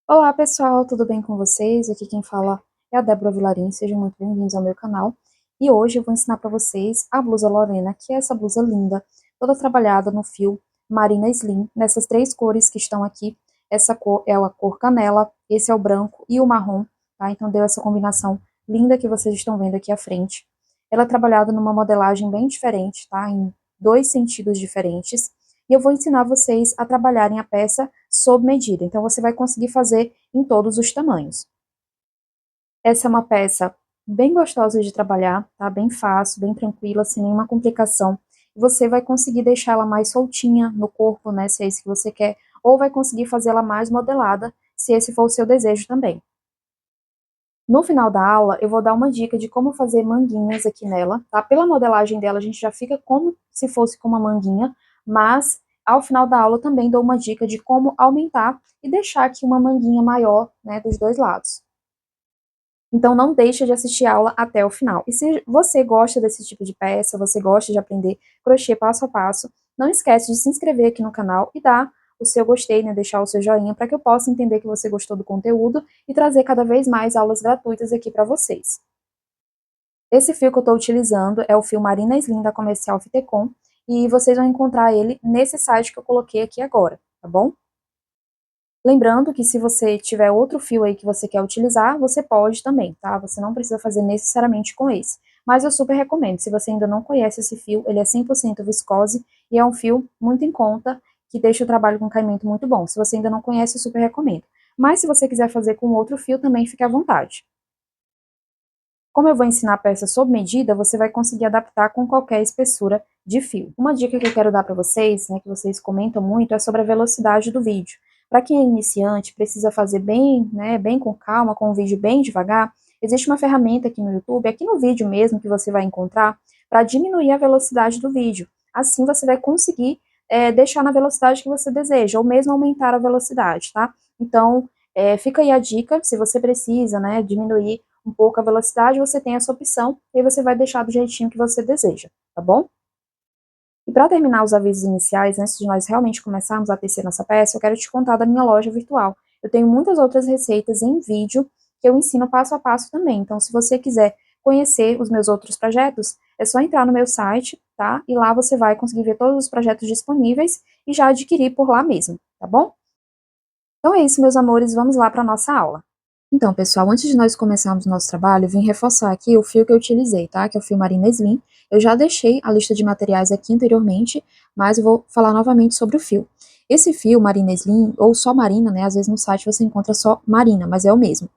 Olá pessoal, tudo bem com vocês? Aqui quem fala é a Débora Vilarim, sejam muito bem-vindos ao meu canal. E hoje eu vou ensinar para vocês a blusa Lorena, que é essa blusa linda, toda trabalhada no fio Marina Slim, nessas três cores que estão aqui. Essa cor é a cor canela, esse é o branco e o marrom, tá? Então deu essa combinação linda que vocês estão vendo aqui à frente. Ela é trabalhada numa modelagem bem diferente, tá? Em dois sentidos diferentes. E eu vou ensinar vocês a trabalharem a peça sob medida, então você vai conseguir fazer em todos os tamanhos. Essa é uma peça bem gostosa de trabalhar, tá? Bem fácil, bem tranquila, sem nenhuma complicação. Você vai conseguir deixar ela mais soltinha no corpo, né, se é isso que você quer, ou vai conseguir fazê-la mais modelada, se esse for o seu desejo também. No final da aula, eu vou dar uma dica de como fazer manguinhas aqui nela, tá? Pela modelagem dela, a gente já fica como se fosse com uma manguinha, mas ao final da aula eu também dou uma dica de como aumentar e deixar aqui uma manguinha maior, né, dos dois lados. Então não deixa de assistir a aula até o final. E se você gosta desse tipo de peça, você gosta de aprender crochê passo a passo, não esquece de se inscrever aqui no canal e dar o seu gostei, né, deixar o seu joinha para que eu possa entender que você gostou do conteúdo e trazer cada vez mais aulas gratuitas aqui para vocês. Esse fio que eu estou utilizando é o fio Marina Slim da Comercial Fitecom e vocês vão encontrar ele nesse site que eu coloquei aqui agora, tá bom? Lembrando que se você tiver outro fio aí que você quer utilizar, você pode também, tá? Você não precisa fazer necessariamente com esse. Mas eu super recomendo, se você ainda não conhece esse fio, ele é 100% viscose e é um fio muito em conta, que deixa o trabalho com caimento muito bom. Se você ainda não conhece, eu super recomendo. Mas se você quiser fazer com outro fio, também fique à vontade. Como eu vou ensinar a peça sob medida, você vai conseguir adaptar com qualquer espessura de fio. Uma dica que eu quero dar para vocês, né, que vocês comentam muito, é sobre a velocidade do vídeo. Para quem é iniciante, precisa fazer bem, né, bem com calma, com o vídeo bem devagar, existe uma ferramenta aqui no YouTube, aqui no vídeo mesmo que você vai encontrar, para diminuir a velocidade do vídeo. Assim você vai conseguir deixar na velocidade que você deseja, ou mesmo aumentar a velocidade, tá? Então, fica aí a dica, se você precisa, né, diminuir um pouco a velocidade, você tem essa opção, e aí você vai deixar do jeitinho que você deseja, tá bom? E para terminar os avisos iniciais, antes de nós realmente começarmos a tecer nossa peça, eu quero te contar da minha loja virtual. Eu tenho muitas outras receitas em vídeo que eu ensino passo a passo também. Então, se você quiser conhecer os meus outros projetos, é só entrar no meu site, tá? E lá você vai conseguir ver todos os projetos disponíveis e já adquirir por lá mesmo, tá bom? Então é isso, meus amores, vamos lá para a nossa aula. Então, pessoal, antes de nós começarmos o nosso trabalho, eu vim reforçar aqui o fio que eu utilizei, tá? Que é o fio Marina Slim. Eu já deixei a lista de materiais aqui anteriormente, mas eu vou falar novamente sobre o fio. Esse fio Marina Slim, ou só Marina, né? Às vezes no site você encontra só Marina, mas é o mesmo.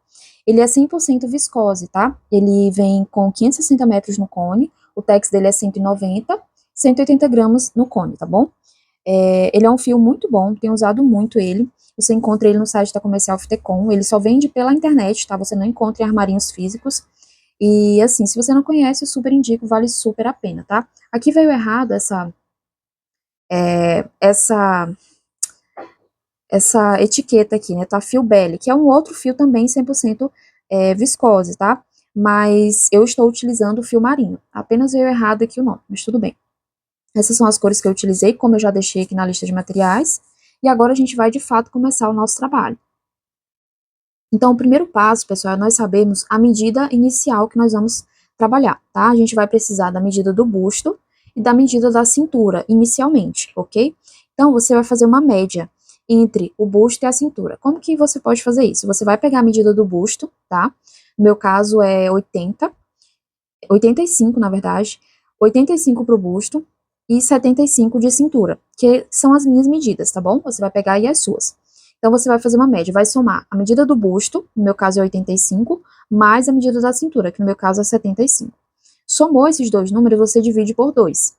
Ele é 100% viscose, tá? Ele vem com 560 metros no cone, o tex dele é 190, 180 gramas no cone, tá bom? Ele é um fio muito bom, tenho usado muito ele. Você encontra ele no site da Comercial Fitecom, ele só vende pela internet, tá? Você não encontra em armarinhos físicos. E assim, se você não conhece, eu super indico, vale super a pena, tá? Aqui veio errado é, essa, essa etiqueta aqui, né? Tá fio Belly, que é um outro fio também 100% viscose, tá? Mas eu estou utilizando o fio marino. Apenas veio errado aqui o nome, mas tudo bem. Essas são as cores que eu utilizei, como eu já deixei aqui na lista de materiais. E agora a gente vai, de fato, começar o nosso trabalho. Então, o primeiro passo, pessoal, é nós sabermos a medida inicial que nós vamos trabalhar, tá? A gente vai precisar da medida do busto e da medida da cintura, inicialmente, ok? Então, você vai fazer uma média entre o busto e a cintura. Como que você pode fazer isso? Você vai pegar a medida do busto, tá? No meu caso é 85, na verdade, 85 para o busto e 75 de cintura, que são as minhas medidas, tá bom? Você vai pegar aí as suas. Então, você vai fazer uma média, vai somar a medida do busto, no meu caso é 85, mais a medida da cintura, que no meu caso é 75. Somou esses dois números, você divide por 2.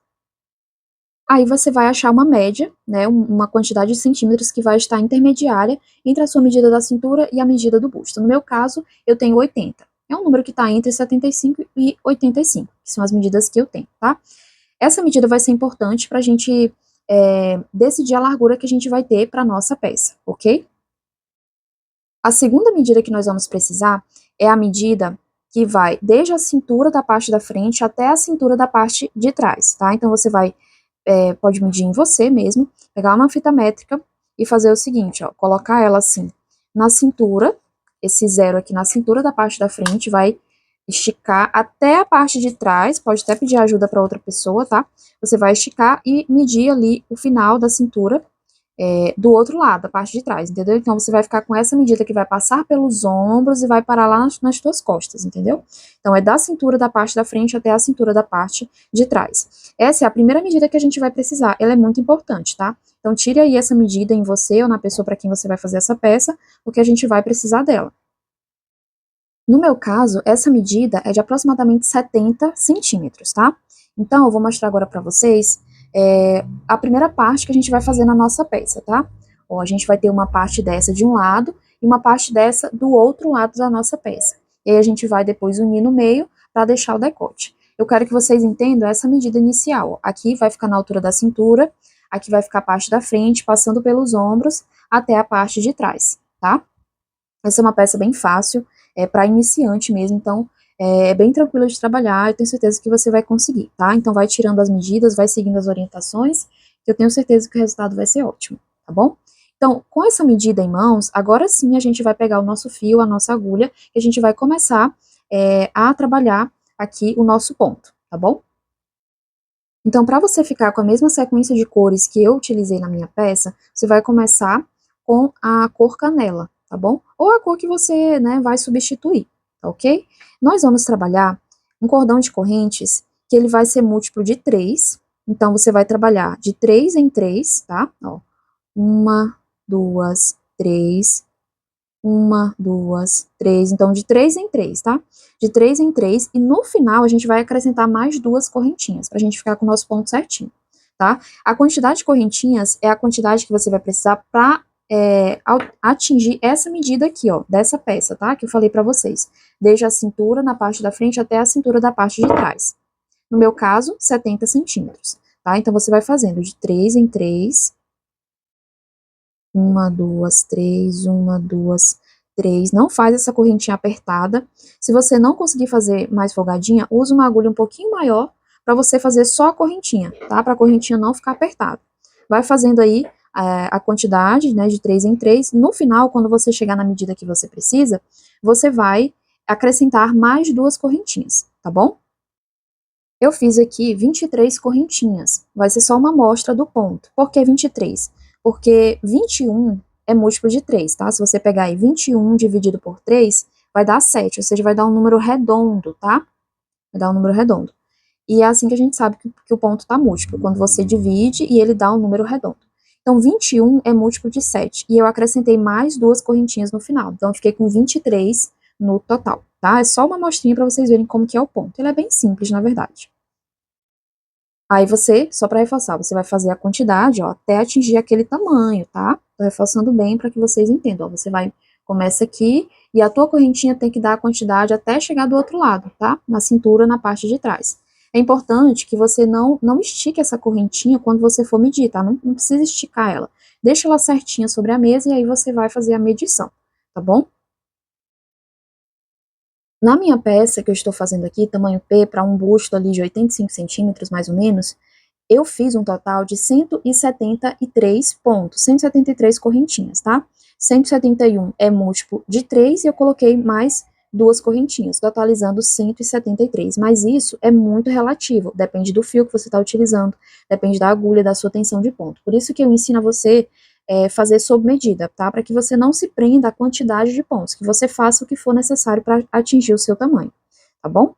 Aí você vai achar uma média, né, uma quantidade de centímetros que vai estar intermediária entre a sua medida da cintura e a medida do busto. No meu caso, eu tenho 80. É um número que está entre 75 e 85, que são as medidas que eu tenho, tá? Essa medida vai ser importante para a gente decidir a largura que a gente vai ter para a nossa peça, ok? A segunda medida que nós vamos precisar é a medida que vai desde a cintura da parte da frente até a cintura da parte de trás, tá? Então, você vai pode medir em você mesmo, pegar uma fita métrica e fazer o seguinte, ó, colocar ela assim na cintura, esse zero aqui na cintura da parte da frente, vai esticar até a parte de trás, pode até pedir ajuda para outra pessoa, tá? Você vai esticar e medir ali o final da cintura do outro lado, da parte de trás, entendeu? Então, você vai ficar com essa medida que vai passar pelos ombros e vai parar lá nas tuas costas, entendeu? Então, é da cintura da parte da frente até a cintura da parte de trás. Essa é a primeira medida que a gente vai precisar, ela é muito importante, tá? Então, tire aí essa medida em você ou na pessoa para quem você vai fazer essa peça, porque a gente vai precisar dela. No meu caso, essa medida é de aproximadamente 70 centímetros, tá? Então, eu vou mostrar agora para vocês a primeira parte que a gente vai fazer na nossa peça, tá? Ó, a gente vai ter uma parte dessa de um lado e uma parte dessa do outro lado da nossa peça. E aí a gente vai depois unir no meio para deixar o decote. Eu quero que vocês entendam essa medida inicial. Ó. Aqui vai ficar na altura da cintura, aqui vai ficar a parte da frente, passando pelos ombros até a parte de trás, tá? Essa é uma peça bem fácil, para iniciante mesmo, então é bem tranquila de trabalhar, eu tenho certeza que você vai conseguir, tá? Então vai tirando as medidas, vai seguindo as orientações, que eu tenho certeza que o resultado vai ser ótimo, tá bom? Então, com essa medida em mãos, agora sim a gente vai pegar o nosso fio, a nossa agulha, e a gente vai começar a trabalhar aqui o nosso ponto, tá bom? Então, para você ficar com a mesma sequência de cores que eu utilizei na minha peça, você vai começar com a cor canela, tá bom? Ou a cor que você, né, vai substituir, tá ok? Nós vamos trabalhar um cordão de correntes que ele vai ser múltiplo de 3. Então, você vai trabalhar de 3 em 3, tá? Ó, 1, 2, 3, uma, duas, três. Então, de 3 em 3, tá? De 3 em 3. E no final, a gente vai acrescentar mais 2 correntinhas, pra gente ficar com o nosso ponto certinho, tá? A quantidade de correntinhas é a quantidade que você vai precisar pra atingir essa medida aqui, ó, dessa peça, tá? Que eu falei pra vocês. Desde a cintura, na parte da frente, até a cintura da parte de trás. No meu caso, 70 centímetros, tá? Então, você vai fazendo de 3 em 3. Uma, duas, três, uma, duas, três. Não faz essa correntinha apertada. Se você não conseguir fazer mais folgadinha, usa uma agulha um pouquinho maior para você fazer só a correntinha, tá? Para a correntinha não ficar apertada. Vai fazendo aí a quantidade, né, de 3 em 3. No final, quando você chegar na medida que você precisa, você vai acrescentar mais 2 correntinhas, tá bom? Eu fiz aqui 23 correntinhas, vai ser só uma amostra do ponto. Por que 23? Porque 21 é múltiplo de 3, tá? Se você pegar aí 21 dividido por 3, vai dar 7, ou seja, vai dar um número redondo, tá? Vai dar um número redondo. E é assim que a gente sabe que o ponto está múltiplo, quando você divide e ele dá um número redondo. Então, 21 é múltiplo de 7, e eu acrescentei mais 2 correntinhas no final. Então, eu fiquei com 23 no total, tá? É só uma amostrinha para vocês verem como que é o ponto. Ele é bem simples, na verdade. Aí você, só para reforçar, você vai fazer a quantidade, ó, até atingir aquele tamanho, tá? Tô reforçando bem para que vocês entendam, ó. Você vai, começa aqui, e a tua correntinha tem que dar a quantidade até chegar do outro lado, tá? Na cintura, na parte de trás. É importante que você não estique essa correntinha quando você for medir, tá? Não precisa esticar ela. Deixa ela certinha sobre a mesa e aí você vai fazer a medição, tá bom? Na minha peça que eu estou fazendo aqui, tamanho P, para um busto ali de 85 centímetros, mais ou menos, eu fiz um total de 173 pontos, 173 correntinhas, tá? 171 é múltiplo de 3 e eu coloquei mais 2 correntinhas, totalizando 173. Mas isso é muito relativo, depende do fio que você está utilizando, depende da agulha, da sua tensão de ponto. Por isso que eu ensino a você fazer sob medida, tá? Para que você não se prenda à quantidade de pontos, que você faça o que for necessário para atingir o seu tamanho, tá bom?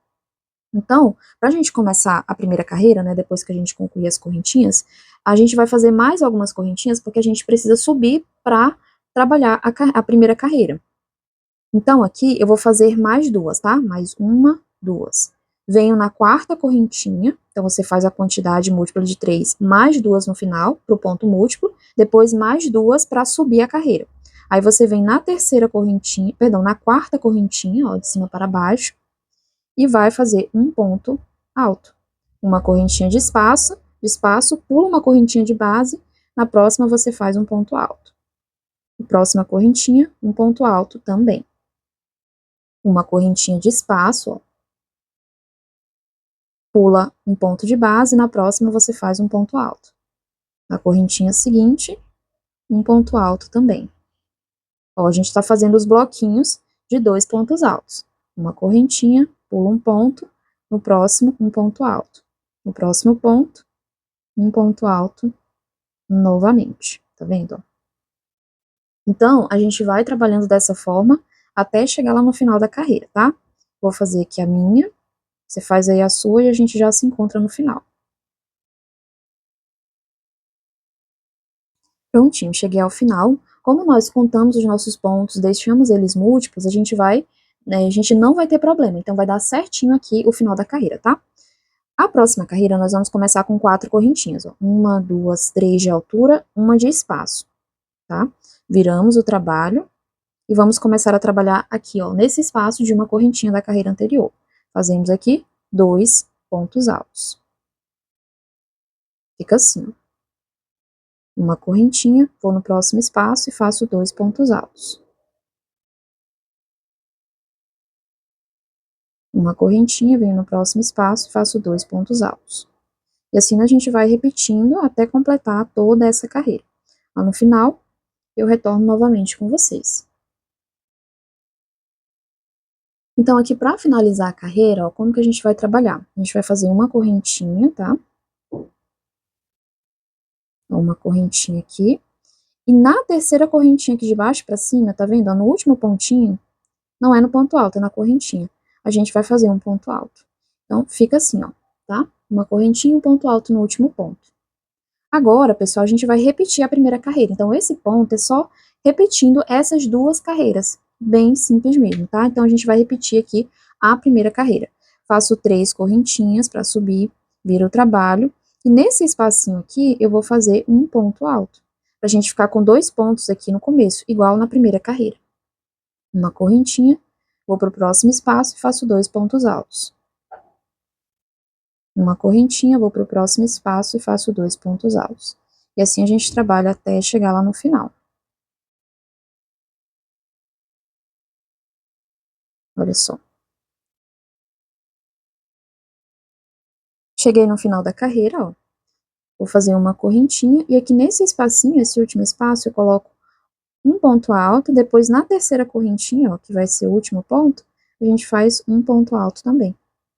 Então, para a gente começar a primeira carreira, né, depois que a gente concluir as correntinhas, a gente vai fazer mais algumas correntinhas, porque a gente precisa subir para trabalhar a primeira carreira. Então, aqui eu vou fazer mais 2, tá? Mais uma, 2. Venho na quarta correntinha, então você faz a quantidade múltipla de 3 mais 2 no final, para o ponto múltiplo, depois mais 2 para subir a carreira. Aí você vem na terceira correntinha, perdão, na quarta correntinha, ó, de cima para baixo, e vai fazer um ponto alto. Uma correntinha de espaço, pula uma correntinha de base, na próxima você faz um ponto alto. Na próxima correntinha, um ponto alto também. Uma correntinha de espaço, ó, pula um ponto de base, na próxima você faz um ponto alto. Na correntinha seguinte, um ponto alto também. Ó, a gente está fazendo os bloquinhos de 2 pontos altos. Uma correntinha, pula um ponto, no próximo, um ponto alto. No próximo ponto, um ponto alto novamente. Tá vendo? Então, a gente vai trabalhando dessa forma até chegar lá no final da carreira, tá? Vou fazer aqui a minha, você faz aí a sua e a gente já se encontra no final. Prontinho, cheguei ao final. Como nós contamos os nossos pontos, deixamos eles múltiplos, a gente vai, né, a gente não vai ter problema. Então, vai dar certinho aqui o final da carreira, tá? A próxima carreira, nós vamos começar com 4 correntinhas, ó. 1, 2, 3 de altura, uma de espaço, tá? Viramos o trabalho e vamos começar a trabalhar aqui, ó, nesse espaço de uma correntinha da carreira anterior. Fazemos aqui 2 pontos altos. Fica assim, ó. Uma correntinha, vou no próximo espaço e faço 2 pontos altos. Uma correntinha, venho no próximo espaço e faço 2 pontos altos. E assim a gente vai repetindo até completar toda essa carreira. Lá no final, eu retorno novamente com vocês. Então, aqui para finalizar a carreira, ó, como que a gente vai trabalhar? A gente vai fazer uma correntinha, tá? Uma correntinha aqui. E na terceira correntinha aqui de baixo para cima, tá vendo? No último pontinho, não é no ponto alto, é na correntinha. A gente vai fazer um ponto alto. Então, fica assim, ó, tá? Uma correntinha e um ponto alto no último ponto. Agora, pessoal, a gente vai repetir a primeira carreira. Então, esse ponto é só repetindo essas duas carreiras. Bem simples mesmo, tá? Então, a gente vai repetir aqui a primeira carreira. Faço 3 correntinhas para subir, viro o trabalho. E nesse espacinho aqui, eu vou fazer um ponto alto. Pra gente ficar com 2 pontos aqui no começo, igual na primeira carreira. Uma correntinha, vou para o próximo espaço e faço 2 pontos altos. Uma correntinha, vou para o próximo espaço e faço 2 pontos altos. E assim a gente trabalha até chegar lá no final. Olha só. Cheguei no final da carreira, ó. Vou fazer uma correntinha e aqui nesse espacinho, esse último espaço, eu coloco um ponto alto, depois na terceira correntinha, ó, que vai ser o último ponto, a gente faz um ponto alto também,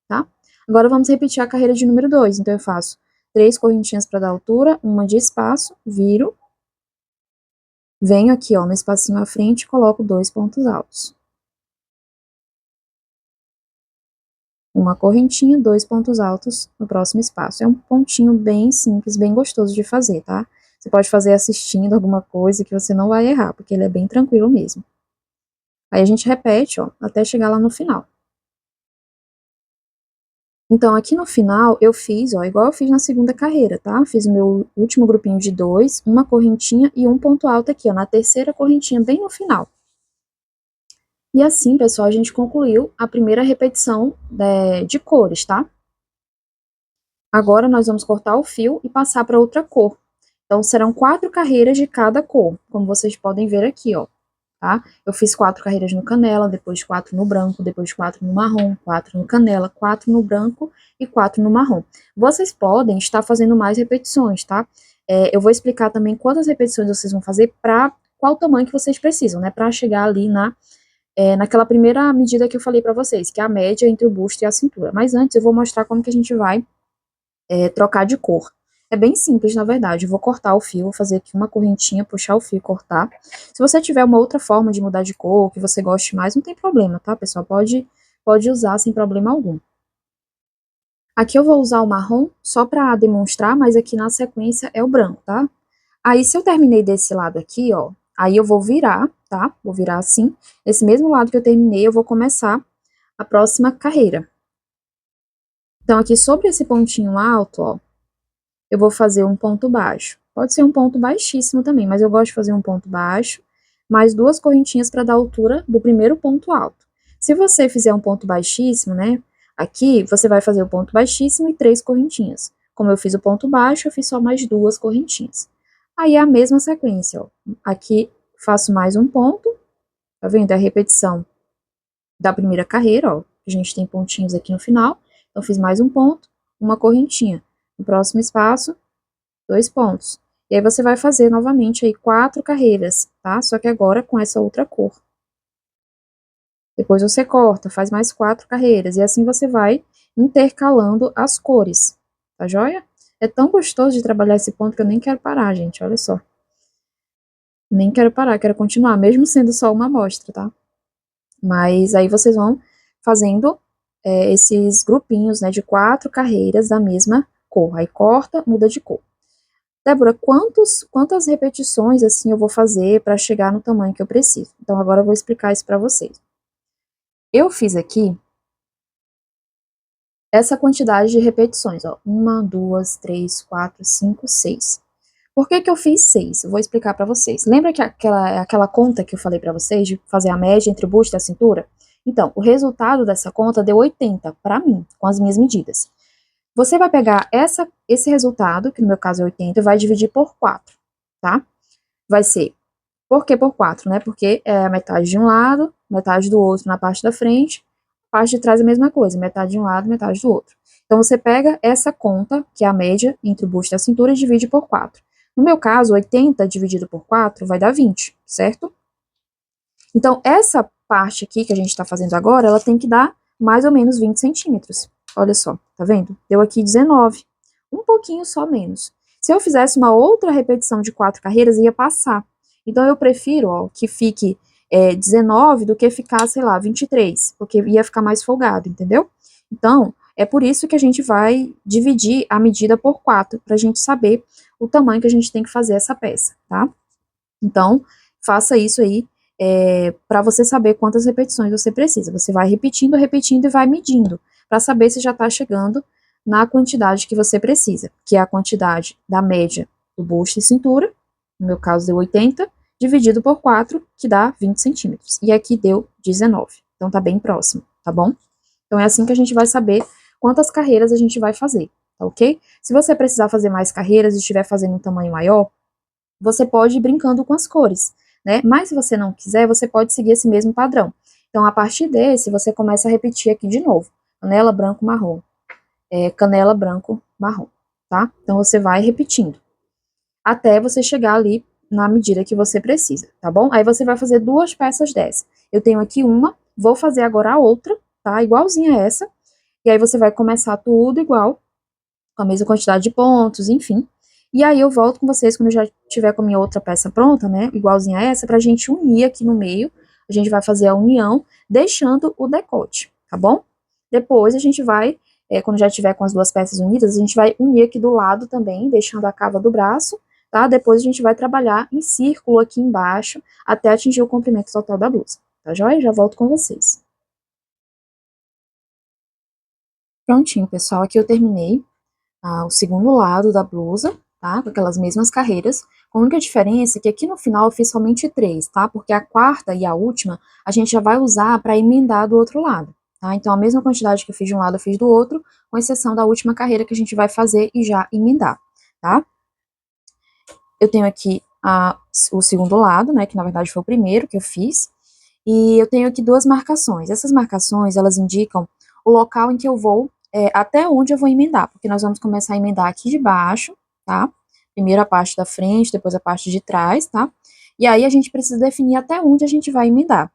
tá? Agora vamos repetir a carreira de número 2, então eu faço 3 correntinhas para dar altura, uma de espaço, viro, venho aqui, ó, no espacinho à frente e coloco 2 pontos altos. Uma correntinha, 2 pontos altos no próximo espaço. É um pontinho bem simples, bem gostoso de fazer, tá? Você pode fazer assistindo alguma coisa que você não vai errar, porque ele é bem tranquilo mesmo. Aí a gente repete, ó, até chegar lá no final. Então, aqui no final, eu fiz, ó, igual eu fiz na segunda carreira, tá? Fiz o meu último grupinho de 2, uma correntinha e um ponto alto aqui, ó, na terceira correntinha, bem no final. E assim, pessoal, a gente concluiu a primeira repetição de cores, tá? Agora, nós vamos cortar o fio e passar para outra cor. Então, serão 4 carreiras de cada cor, como vocês podem ver aqui, ó, tá? Eu fiz 4 carreiras no canela, depois 4 no branco, depois 4 no marrom, 4 no canela, 4 no branco e 4 no marrom. Vocês podem estar fazendo mais repetições, tá? Eu vou explicar também quantas repetições vocês vão fazer para qual tamanho que vocês precisam, né? Para chegar ali naquela primeira medida que eu falei para vocês, que é a média entre o busto e a cintura. Mas antes eu vou mostrar como que a gente vai trocar de cor. É bem simples, na verdade. Eu vou cortar o fio, vou fazer aqui uma correntinha, puxar o fio e cortar. Se você tiver uma outra forma de mudar de cor, que você goste mais, não tem problema, tá, pessoal? Pode usar sem problema algum. Aqui eu vou usar o marrom só para demonstrar, mas aqui na sequência é o branco, tá? Aí, se eu terminei desse lado aqui, ó, aí eu vou virar, tá? Vou virar assim. Esse mesmo lado que eu terminei, eu vou começar a próxima carreira. Então, aqui sobre esse pontinho alto, ó, eu vou fazer um ponto baixo. Pode ser um ponto baixíssimo também, mas eu gosto de fazer um ponto baixo, mais 2 correntinhas para dar a altura do primeiro ponto alto. Se você fizer um ponto baixíssimo, né, aqui você vai fazer o ponto baixíssimo e 3 correntinhas. Como eu fiz o ponto baixo, eu fiz só mais 2 correntinhas. Aí é a mesma sequência, ó. Aqui faço mais um ponto, tá vendo? É a repetição da primeira carreira, ó. A gente tem pontinhos aqui no final, então fiz mais um ponto, uma correntinha. No próximo espaço, 2 pontos. E aí você vai fazer novamente aí 4 carreiras, tá? Só que agora com essa outra cor. Depois você corta, faz mais 4 carreiras, e assim você vai intercalando as cores, tá joia? É tão gostoso de trabalhar esse ponto que eu nem quero parar, gente, olha só. Nem quero parar, quero continuar, mesmo sendo só uma amostra, tá? Mas aí vocês vão fazendo esses grupinhos, né, de 4 carreiras da mesma cor. Aí corta, muda de cor. Débora, quantas repetições, assim, eu vou fazer para chegar no tamanho que eu preciso? Então, agora eu vou explicar isso para vocês. Eu fiz aqui essa quantidade de repetições, ó. 1, 2, 3, 4, 5, 6. Por que que eu fiz 6? Eu vou explicar para vocês. Lembra que aquela conta que eu falei para vocês, de fazer a média entre o busto e a cintura? Então, o resultado dessa conta deu 80 para mim, com as minhas medidas. Você vai pegar esse resultado, que no meu caso é 80, e vai dividir por 4, tá? Vai ser, por que por 4, né? Porque é a metade de um lado, metade do outro na parte da frente, a parte de trás é a mesma coisa, metade de um lado, metade do outro. Então, você pega essa conta, que é a média entre o busto e a cintura, e divide por 4. No meu caso, 80 dividido por 4 vai dar 20, certo? Então, essa parte aqui que a gente está fazendo agora, ela tem que dar mais ou menos 20 centímetros. Olha só, tá vendo? Deu aqui 19. Um pouquinho só menos. Se eu fizesse uma outra repetição de 4 carreiras, ia passar. Então, eu prefiro, ó, que fique 19 do que ficar, sei lá, 23, porque ia ficar mais folgado, entendeu? Então, é por isso que a gente vai dividir a medida por 4, para a gente saber o tamanho que a gente tem que fazer essa peça, tá? Então, faça isso aí para você saber quantas repetições você precisa. Você vai repetindo, repetindo e vai medindo, para saber se já está chegando na quantidade que você precisa, que é a quantidade da média do busto e cintura, no meu caso deu 80, dividido por 4, que dá 20 centímetros. E aqui deu 19, então tá bem próximo, tá bom? Então é assim que a gente vai saber quantas carreiras a gente vai fazer, tá ok? Se você precisar fazer mais carreiras e estiver fazendo um tamanho maior, você pode ir brincando com as cores, né? Mas se você não quiser, você pode seguir esse mesmo padrão. Então, a partir desse, você começa a repetir aqui de novo. Canela, branco, marrom. Canela, branco, marrom, tá? Então, você vai repetindo. Até você chegar ali na medida que você precisa, tá bom? Aí você vai fazer 2 peças dessa. Eu tenho aqui uma, vou fazer agora a outra, tá? Igualzinha a essa. E aí você vai começar tudo igual, com a mesma quantidade de pontos, enfim. E aí eu volto com vocês quando eu já tiver com a minha outra peça pronta, né, igualzinha a essa, pra gente unir aqui no meio. A gente vai fazer a união, deixando o decote, tá bom? Depois a gente vai, quando já tiver com as 2 peças unidas, a gente vai unir aqui do lado também, deixando a cava do braço, tá? Depois a gente vai trabalhar em círculo aqui embaixo, até atingir o comprimento total da blusa, tá joia? Já volto com vocês. Prontinho, pessoal, aqui eu terminei o segundo lado da blusa, tá? Com aquelas mesmas carreiras, com a única diferença é que aqui no final eu fiz somente 3, tá? Porque a quarta e a última a gente já vai usar para emendar do outro lado, tá? Então a mesma quantidade que eu fiz de um lado eu fiz do outro, com exceção da última carreira que a gente vai fazer e já emendar, tá? Eu tenho aqui o segundo lado, né? Que na verdade foi o primeiro que eu fiz, e eu tenho aqui 2 marcações. Essas marcações, elas indicam o local em que eu vou, até onde eu vou emendar, porque nós vamos começar a emendar aqui de baixo, tá? Primeiro a parte da frente, depois a parte de trás, tá? E aí a gente precisa definir até onde a gente vai emendar.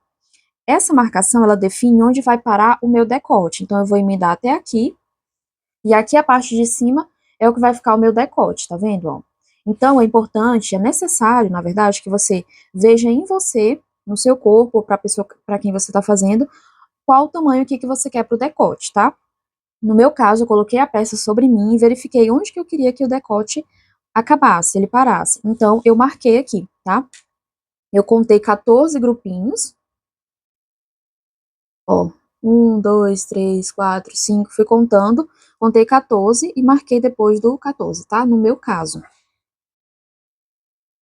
Essa marcação, ela define onde vai parar o meu decote. Então, eu vou emendar até aqui, e aqui a parte de cima é o que vai ficar o meu decote, tá vendo, ó? Então, é importante, é necessário, na verdade, que você veja em você, no seu corpo, para a pessoa para quem você está fazendo, qual o tamanho que você quer para o decote, tá? No meu caso, eu coloquei a peça sobre mim e verifiquei onde que eu queria que o decote acabasse, ele parasse. Então, eu marquei aqui, tá? Eu contei 14 grupinhos, ó, 1, 2, 3, 4, 5, fui contando, contei 14 e marquei depois do 14, tá? No meu caso.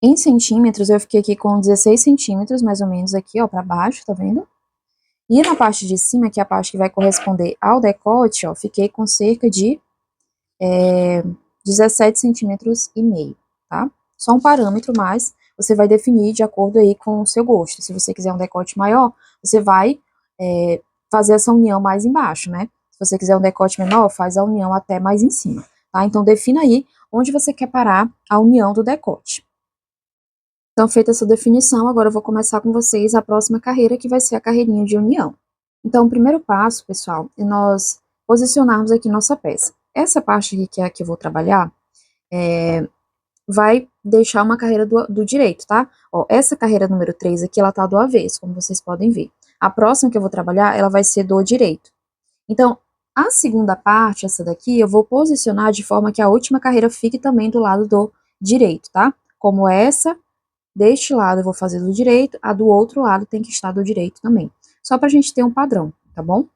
Em centímetros, eu fiquei aqui com 16 centímetros, mais ou menos, aqui, ó, pra baixo, tá vendo? E na parte de cima, que é a parte que vai corresponder ao decote, ó, fiquei com cerca de 17 centímetros e meio, tá? Só um parâmetro, mas você vai definir de acordo aí com o seu gosto. Se você quiser um decote maior, você vai fazer essa união mais embaixo, né? Se você quiser um decote menor, faz a união até mais em cima, tá? Então, defina aí onde você quer parar a união do decote. Então, feita essa definição, agora eu vou começar com vocês a próxima carreira, que vai ser a carreirinha de união. Então, o primeiro passo, pessoal, é nós posicionarmos aqui nossa peça. Essa parte aqui, que é a que eu vou trabalhar, vai deixar uma carreira do direito, tá? Ó, essa carreira número 3 aqui, ela tá do avesso, como vocês podem ver. A próxima que eu vou trabalhar, ela vai ser do direito. Então, a segunda parte, essa daqui, eu vou posicionar de forma que a última carreira fique também do lado do direito, tá? Como essa, deste lado eu vou fazer do direito, a do outro lado tem que estar do direito também. Só pra gente ter um padrão, tá bom?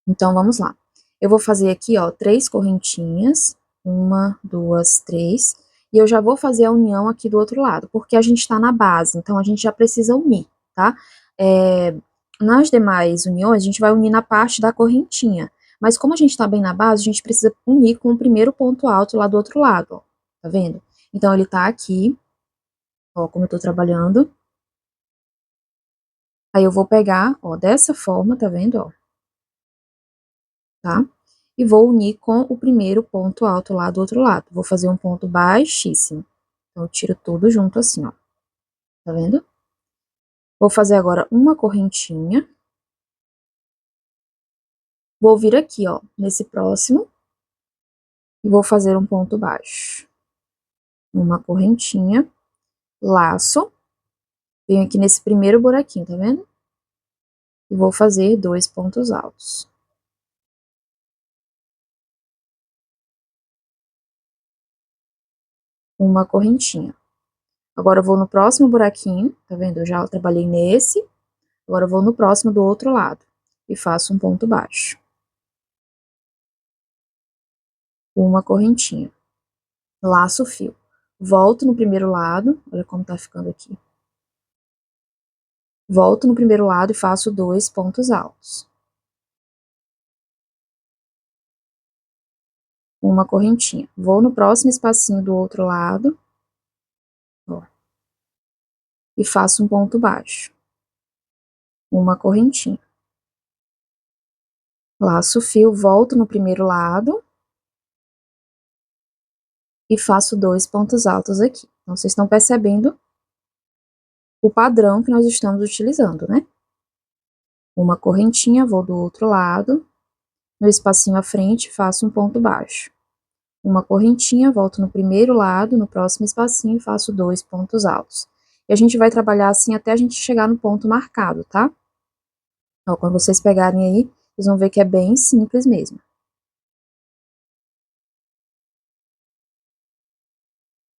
Então, vamos lá. Eu vou fazer aqui, ó, 3 correntinhas. 1, 2, 3. E eu já vou fazer a união aqui do outro lado, porque a gente tá na base, então a gente já precisa unir, tá? Nas demais uniões, a gente vai unir na parte da correntinha. Mas como a gente tá bem na base, a gente precisa unir com o primeiro ponto alto lá do outro lado, ó. Tá vendo? Então, ele tá aqui, ó, como eu tô trabalhando. Aí, eu vou pegar, ó, dessa forma, tá vendo, ó? Tá? E vou unir com o primeiro ponto alto lá do outro lado. Vou fazer um ponto baixíssimo. Então, eu tiro tudo junto assim, ó. Tá vendo? Vou fazer agora uma correntinha. Vou vir aqui, ó, nesse próximo. E vou fazer um ponto baixo. Uma correntinha. Laço. Venho aqui nesse primeiro buraquinho, tá vendo? E vou fazer 2 pontos altos. Uma correntinha. Agora, eu vou no próximo buraquinho, tá vendo? Eu já trabalhei nesse. Agora, eu vou no próximo do outro lado. E faço um ponto baixo. Uma correntinha. Laço o fio. Volto no primeiro lado. Olha como tá ficando aqui. Volto no primeiro lado e faço 2 pontos altos. Uma correntinha. Vou no próximo espacinho do outro lado. Ó, e faço um ponto baixo. Uma correntinha. Laço o fio, volto no primeiro lado. E faço 2 pontos altos aqui. Então, vocês estão percebendo o padrão que nós estamos utilizando, né? Uma correntinha, vou do outro lado. No espacinho à frente, faço um ponto baixo. Uma correntinha, volto no primeiro lado, no próximo espacinho, faço 2 pontos altos. E a gente vai trabalhar assim até a gente chegar no ponto marcado, tá? Ó, quando vocês pegarem aí, vocês vão ver que é bem simples mesmo.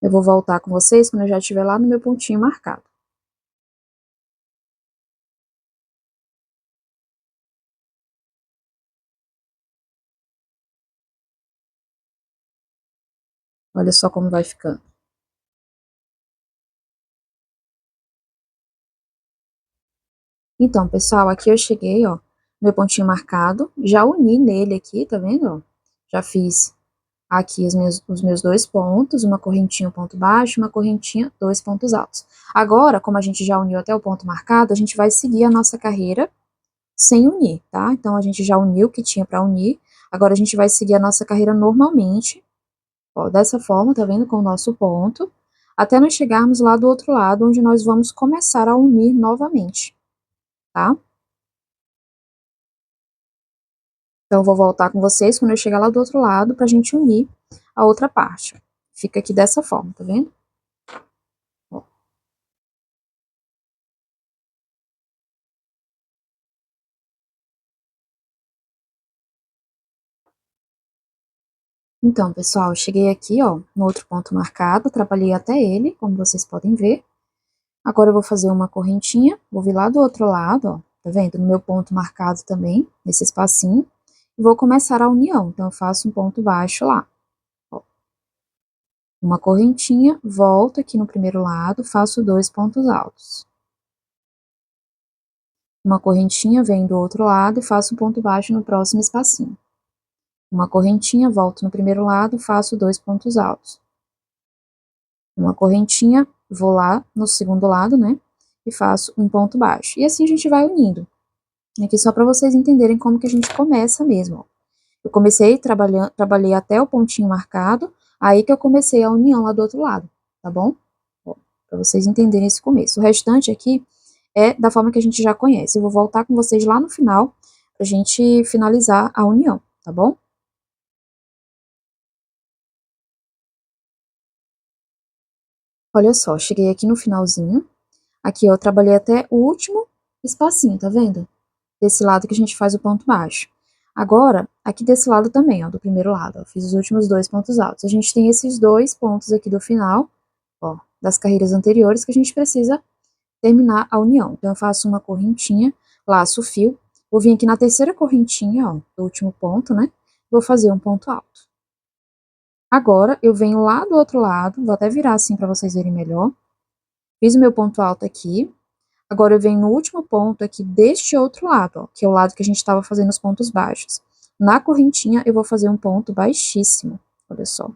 Eu vou voltar com vocês quando eu já estiver lá no meu pontinho marcado. Olha só como vai ficando. Então, pessoal, aqui eu cheguei, ó, meu pontinho marcado, já uni nele aqui, tá vendo, ó? Já fiz aqui os meus 2 pontos, uma correntinha, um ponto baixo, uma correntinha, 2 pontos altos. Agora, como a gente já uniu até o ponto marcado, a gente vai seguir a nossa carreira sem unir, tá? Então, a gente já uniu o que tinha pra unir, agora a gente vai seguir a nossa carreira normalmente, ó, dessa forma, tá vendo, com o nosso ponto, até nós chegarmos lá do outro lado, onde nós vamos começar a unir novamente, tá? Então, eu vou voltar com vocês quando eu chegar lá do outro lado pra gente unir a outra parte. Fica aqui dessa forma, tá vendo? Ó. Então, pessoal, eu cheguei aqui, ó, no outro ponto marcado, trabalhei até ele, como vocês podem ver. Agora eu vou fazer uma correntinha, vou vir lá do outro lado, ó, tá vendo? No meu ponto marcado também, nesse espacinho, e vou começar a união. Então, eu faço um ponto baixo lá. Ó. Uma correntinha, volto aqui no primeiro lado, faço 2 pontos altos. Uma correntinha, venho do outro lado e faço um ponto baixo no próximo espacinho. Uma correntinha, volto no primeiro lado, faço 2 pontos altos. Uma correntinha, vou lá no segundo lado, né, e faço um ponto baixo. E assim a gente vai unindo. Aqui só para vocês entenderem como que a gente começa mesmo, ó. Eu comecei trabalhando, trabalhei até o pontinho marcado, aí que eu comecei a união lá do outro lado, tá bom? Para vocês entenderem esse começo. O restante aqui é da forma que a gente já conhece. Eu vou voltar com vocês lá no final, pra gente finalizar a união, tá bom? Olha só, cheguei aqui no finalzinho. Aqui eu trabalhei até o último espacinho, tá vendo? Desse lado que a gente faz o ponto baixo. Agora, aqui desse lado também, ó, do primeiro lado, ó, fiz os últimos 2 pontos altos. A gente tem esses 2 pontos aqui do final, ó, das carreiras anteriores que a gente precisa terminar a união. Então, eu faço uma correntinha, laço o fio, vou vir aqui na terceira correntinha, ó, do último ponto, né? Vou fazer um ponto alto. Agora, eu venho lá do outro lado, vou até virar assim para vocês verem melhor. Fiz o meu ponto alto aqui. Agora, eu venho no último ponto aqui deste outro lado, ó, que é o lado que a gente estava fazendo os pontos baixos. Na correntinha, eu vou fazer um ponto baixíssimo, olha só.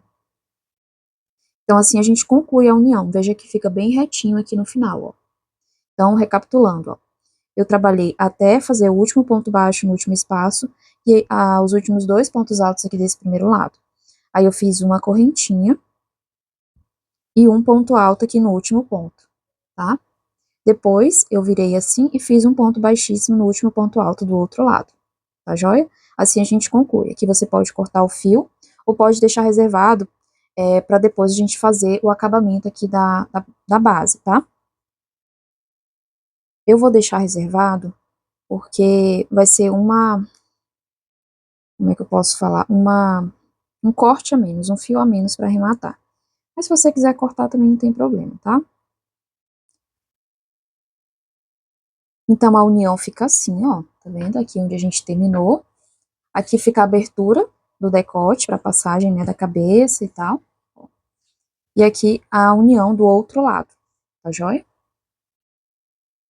Então, assim, a gente conclui a união. Veja que fica bem retinho aqui no final, ó. Então, recapitulando, ó. Eu trabalhei até fazer o último ponto baixo no último espaço e os últimos 2 pontos altos aqui desse primeiro lado. Aí eu fiz uma correntinha e um ponto alto aqui no último ponto, tá? Depois eu virei assim e fiz um ponto baixíssimo no último ponto alto do outro lado, tá joia? Assim a gente conclui. Aqui você pode cortar o fio ou pode deixar reservado para depois a gente fazer o acabamento aqui da base, tá? Eu vou deixar reservado porque vai ser como é que eu posso falar? Um corte a menos, um fio a menos para arrematar. Mas se você quiser cortar também não tem problema, tá? Então a união fica assim, ó, tá vendo? Aqui onde a gente terminou. Aqui fica a abertura do decote para passagem, né, da cabeça e tal. E aqui a união do outro lado, tá joia?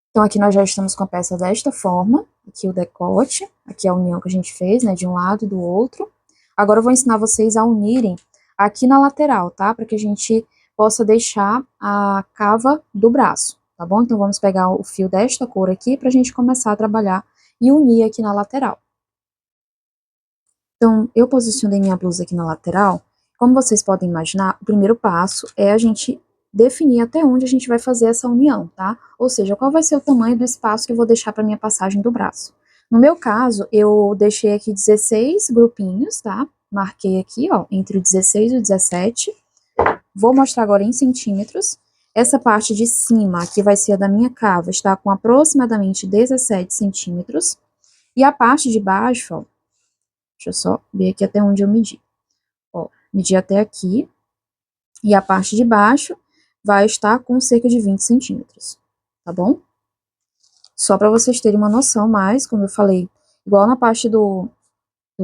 Então aqui nós já estamos com a peça desta forma. Aqui o decote, aqui a união que a gente fez, né, de um lado e do outro. Agora eu vou ensinar vocês a unirem aqui na lateral, tá? Para que a gente possa deixar a cava do braço, tá bom? Então vamos pegar o fio desta cor aqui pra gente começar a trabalhar e unir aqui na lateral. Então, eu posicionei minha blusa aqui na lateral. Como vocês podem imaginar, o primeiro passo é a gente definir até onde a gente vai fazer essa união, tá? Ou seja, qual vai ser o tamanho do espaço que eu vou deixar para minha passagem do braço. No meu caso, eu deixei aqui 16 grupinhos, tá? Marquei aqui, ó, entre o 16 e o 17. Vou mostrar agora em centímetros. Essa parte de cima, que vai ser a da minha cava, está com aproximadamente 17 centímetros. E a parte de baixo, ó, deixa eu só ver aqui até onde eu medi. Ó, medi até aqui. E a parte de baixo vai estar com cerca de 20 centímetros, tá bom? Só para vocês terem uma noção, mas, como eu falei, igual na parte do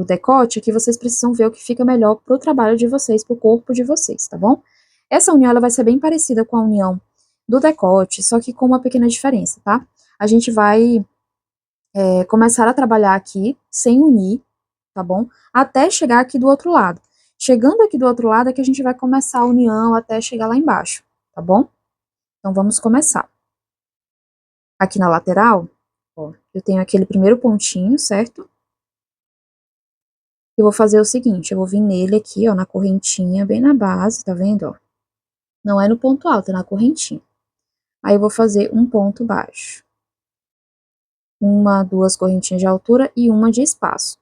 decote, aqui vocês precisam ver o que fica melhor pro trabalho de vocês, pro corpo de vocês, tá bom? Essa união, ela vai ser bem parecida com a união do decote, só que com uma pequena diferença, tá? A gente vai começar a trabalhar aqui sem unir, tá bom? Até chegar aqui do outro lado. Chegando aqui do outro lado é que a gente vai começar a união até chegar lá embaixo, tá bom? Então, vamos começar. Aqui na lateral, ó, eu tenho aquele primeiro pontinho, certo? Eu vou fazer o seguinte, eu vou vir nele aqui, ó, na correntinha, bem na base, tá vendo, ó? Não é no ponto alto, é na correntinha. Aí, eu vou fazer um ponto baixo. Uma, duas correntinhas de altura e uma de espaço.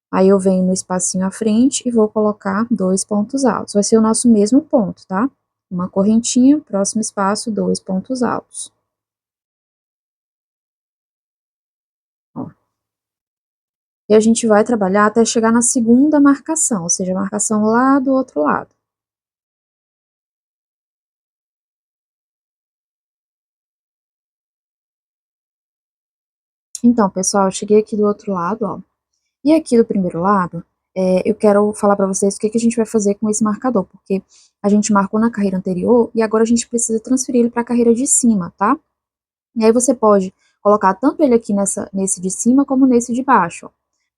Aí eu venho no espacinho à frente e vou colocar 2 pontos altos. Vai ser o nosso mesmo ponto, tá? Uma correntinha, próximo espaço, 2 pontos altos. Ó. E a gente vai trabalhar até chegar na segunda marcação, ou seja, a marcação lá do outro lado. Então, pessoal, eu cheguei aqui do outro lado, ó. E aqui do primeiro lado, eu quero falar pra vocês o que que a gente vai fazer com esse marcador, porque a gente marcou na carreira anterior e agora a gente precisa transferir ele pra carreira de cima, tá? E aí você pode colocar tanto ele aqui nesse de cima como nesse de baixo, ó.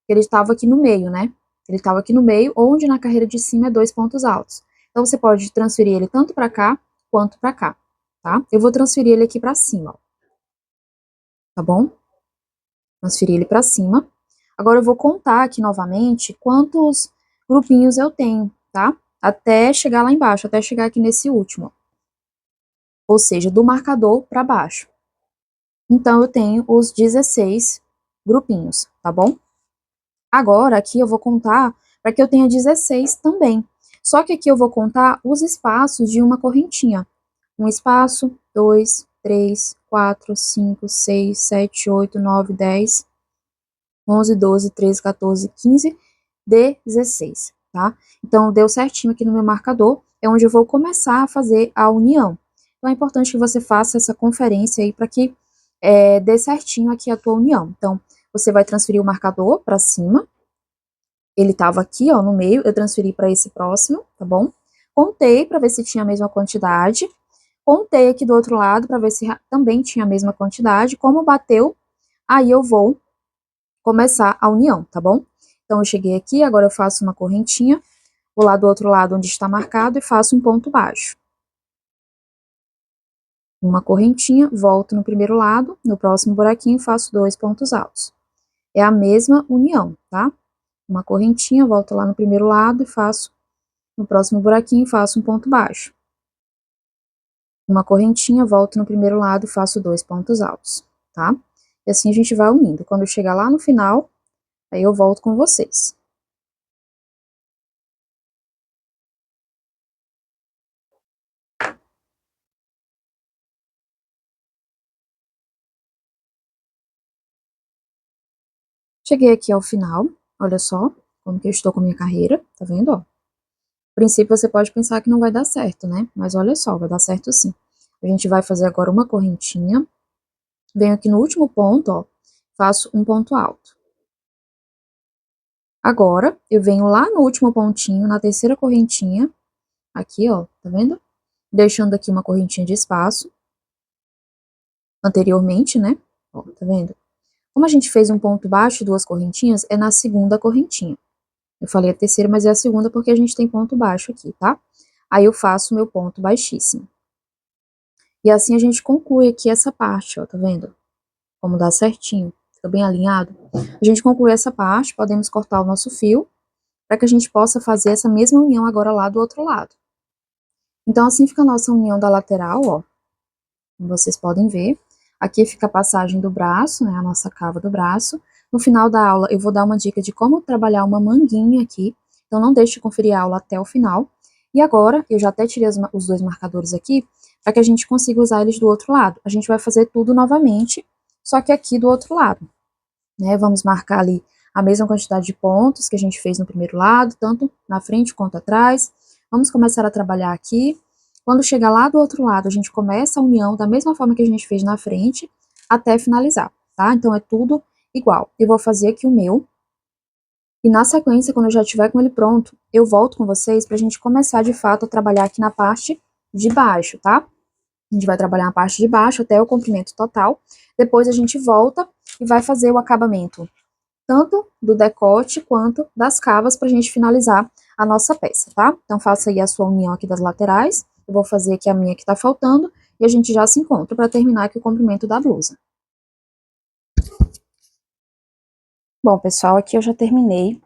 Ele estava aqui no meio, né? Ele estava aqui no meio, onde na carreira de cima é 2 pontos altos. Então você pode transferir ele tanto para cá quanto para cá, tá? Eu vou transferir ele aqui para cima, ó, tá bom? Transferir ele para cima. Agora eu vou contar aqui novamente quantos grupinhos eu tenho, tá? Até chegar lá embaixo, até chegar aqui nesse último. Ou seja, do marcador para baixo. Então, eu tenho os 16 grupinhos, tá bom? Agora, aqui eu vou contar para que eu tenha 16 também. Só que aqui eu vou contar os espaços de uma correntinha. Um espaço, dois, três, quatro, cinco, seis, sete, oito, nove, 10, 11, 12, 13, 14, 15, 16, tá? Então, deu certinho aqui no meu marcador, é onde eu vou começar a fazer a união. Então, é importante que você faça essa conferência aí para que dê certinho aqui a tua união. Então, você vai transferir o marcador para cima, ele estava aqui, ó, no meio, eu transferi para esse próximo, tá bom? Contei para ver se tinha a mesma quantidade, contei aqui do outro lado para ver se também tinha a mesma quantidade, como bateu, aí eu vou começar a união, tá bom? Então, eu cheguei aqui, agora eu faço uma correntinha, vou lá do outro lado onde está marcado e faço um ponto baixo. Uma correntinha, volto no primeiro lado, no próximo buraquinho faço 2 pontos altos. É a mesma união, tá? Uma correntinha, volto lá no primeiro lado e faço, no próximo buraquinho faço um ponto baixo. Uma correntinha, volto no primeiro lado e faço 2 pontos altos, tá? E assim a gente vai unindo. Quando eu chegar lá no final, aí eu volto com vocês. Cheguei aqui ao final, olha só como que eu estou com a minha carreira, tá vendo, ó? A princípio você pode pensar que não vai dar certo, né? Mas olha só, vai dar certo sim. A gente vai fazer agora uma correntinha, venho aqui no último ponto, ó, faço um ponto alto. Agora, eu venho lá no último pontinho, na terceira correntinha, aqui, ó, tá vendo? Deixando aqui uma correntinha de espaço, anteriormente, né? Ó, tá vendo? Como a gente fez um ponto baixo e duas correntinhas, é na segunda correntinha. Eu falei a terceira, mas é a segunda porque a gente tem ponto baixo aqui, tá? Aí eu faço o meu ponto baixíssimo. E assim a gente conclui aqui essa parte, ó, tá vendo? Como dá certinho, fica bem alinhado. A gente conclui essa parte, podemos cortar o nosso fio, para que a gente possa fazer essa mesma união agora lá do outro lado. Então assim fica a nossa união da lateral, ó, como vocês podem ver. Aqui fica a passagem do braço, né, a nossa cava do braço. No final da aula eu vou dar uma dica de como trabalhar uma manguinha aqui, então não deixe de conferir a aula até o final. E agora, eu já até tirei os dois marcadores aqui, para que a gente consiga usar eles do outro lado. A gente vai fazer tudo novamente, só que aqui do outro lado, né, vamos marcar ali a mesma quantidade de pontos que a gente fez no primeiro lado, tanto na frente quanto atrás. Vamos começar a trabalhar aqui. Quando chegar lá do outro lado, a gente começa a união da mesma forma que a gente fez na frente, até finalizar, tá? Então, é tudo igual. Eu vou fazer aqui o meu, e na sequência, quando eu já estiver com ele pronto, eu volto com vocês pra gente começar, de fato, a trabalhar aqui na parte de baixo, tá? A gente vai trabalhar na parte de baixo até o comprimento total. Depois a gente volta e vai fazer o acabamento tanto do decote quanto das cavas pra gente finalizar a nossa peça, tá? Então faça aí a sua união aqui das laterais. Eu vou fazer aqui a minha que tá faltando e a gente já se encontra para terminar aqui o comprimento da blusa. Bom, pessoal, aqui eu já terminei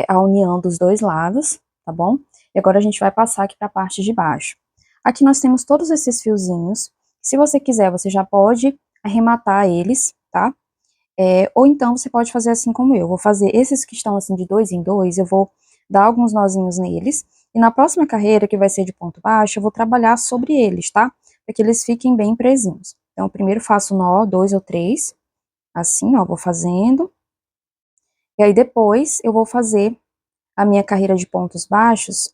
a união dos dois lados, tá bom? E agora a gente vai passar aqui para a parte de baixo. Aqui nós temos todos esses fiozinhos. Se você quiser, você já pode arrematar eles, tá? Ou então você pode fazer assim como eu. Vou fazer esses que estão assim de dois em dois, eu vou dar alguns nozinhos neles. E na próxima carreira, que vai ser de ponto baixo, eu vou trabalhar sobre eles, tá? Para que eles fiquem bem presinhos. Então, eu primeiro faço nó, 2 ou 3, assim, ó, vou fazendo. E aí depois eu vou fazer a minha carreira de pontos baixos,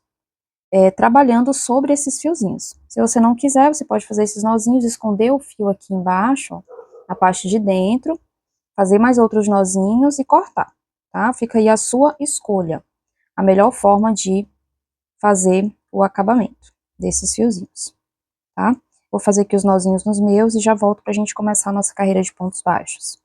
trabalhando sobre esses fiozinhos. Se você não quiser, você pode fazer esses nozinhos, esconder o fio aqui embaixo, ó, na parte de dentro, fazer mais outros nozinhos e cortar, tá? Fica aí a sua escolha, a melhor forma de fazer o acabamento desses fiozinhos, tá? Vou fazer aqui os nozinhos nos meus e já volto pra gente começar a nossa carreira de pontos baixos.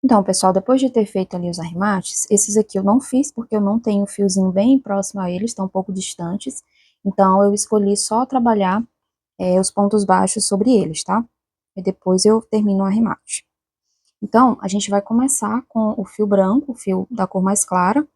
Então, pessoal, depois de ter feito ali os arremates, esses aqui eu não fiz porque eu não tenho o fiozinho bem próximo a eles, estão um pouco distantes, então eu escolhi só trabalhar os pontos baixos sobre eles, tá? e depois eu termino o arremate. Então, a gente vai começar com o fio branco, o fio da cor mais clara,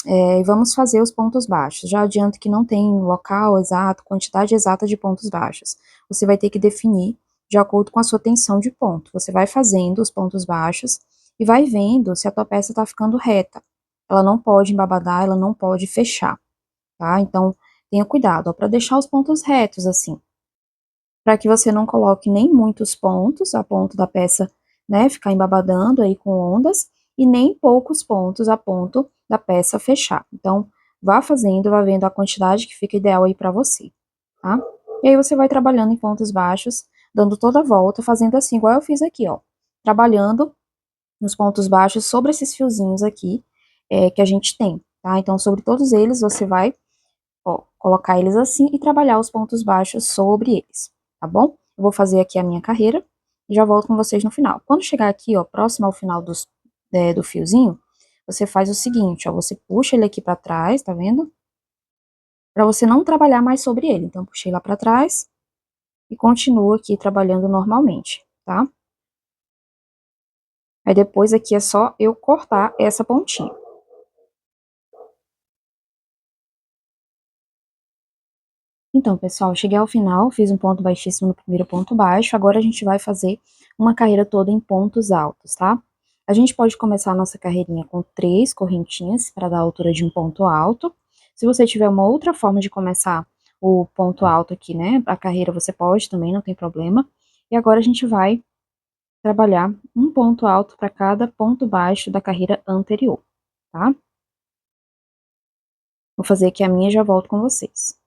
e vamos fazer os pontos baixos. Já adianto que não tem local exato, quantidade exata de pontos baixos. Você vai ter que definir de acordo com a sua tensão de ponto. Você vai fazendo os pontos baixos e vai vendo se a tua peça está ficando reta. Ela não pode embabadar, ela não pode fechar, tá? Então, tenha cuidado, para deixar os pontos retos assim, para que você não coloque nem muitos pontos, a ponto da peça, né, ficar embabadando aí com ondas, e nem poucos pontos a ponto da peça fechar. Então, vá fazendo, vá vendo a quantidade que fica ideal aí para você, tá? E aí você vai trabalhando em pontos baixos, dando toda a volta, fazendo assim, igual eu fiz aqui, ó. Trabalhando nos pontos baixos sobre esses fiozinhos aqui, que a gente tem, tá? Então, sobre todos eles, você vai, ó, colocar eles assim e trabalhar os pontos baixos sobre eles, tá bom? Eu vou fazer aqui a minha carreira e já volto com vocês no final. Quando chegar aqui, ó, próximo ao final do fiozinho, você faz o seguinte, ó, você puxa ele aqui pra trás, tá vendo? Pra você não trabalhar mais sobre ele. Então, puxei lá pra trás e continuo aqui trabalhando normalmente, tá? Aí depois aqui é só eu cortar essa pontinha. Então, pessoal, cheguei ao final, fiz um ponto baixíssimo no primeiro ponto baixo, agora a gente vai fazer uma carreira toda em pontos altos, tá? A gente pode começar a nossa carreirinha com 3 correntinhas para dar a altura de um ponto alto. Se você tiver uma outra forma de começar o ponto alto aqui, né, a carreira você pode também, não tem problema. E agora a gente vai trabalhar um ponto alto para cada ponto baixo da carreira anterior, tá? Vou fazer aqui a minha e já volto com vocês.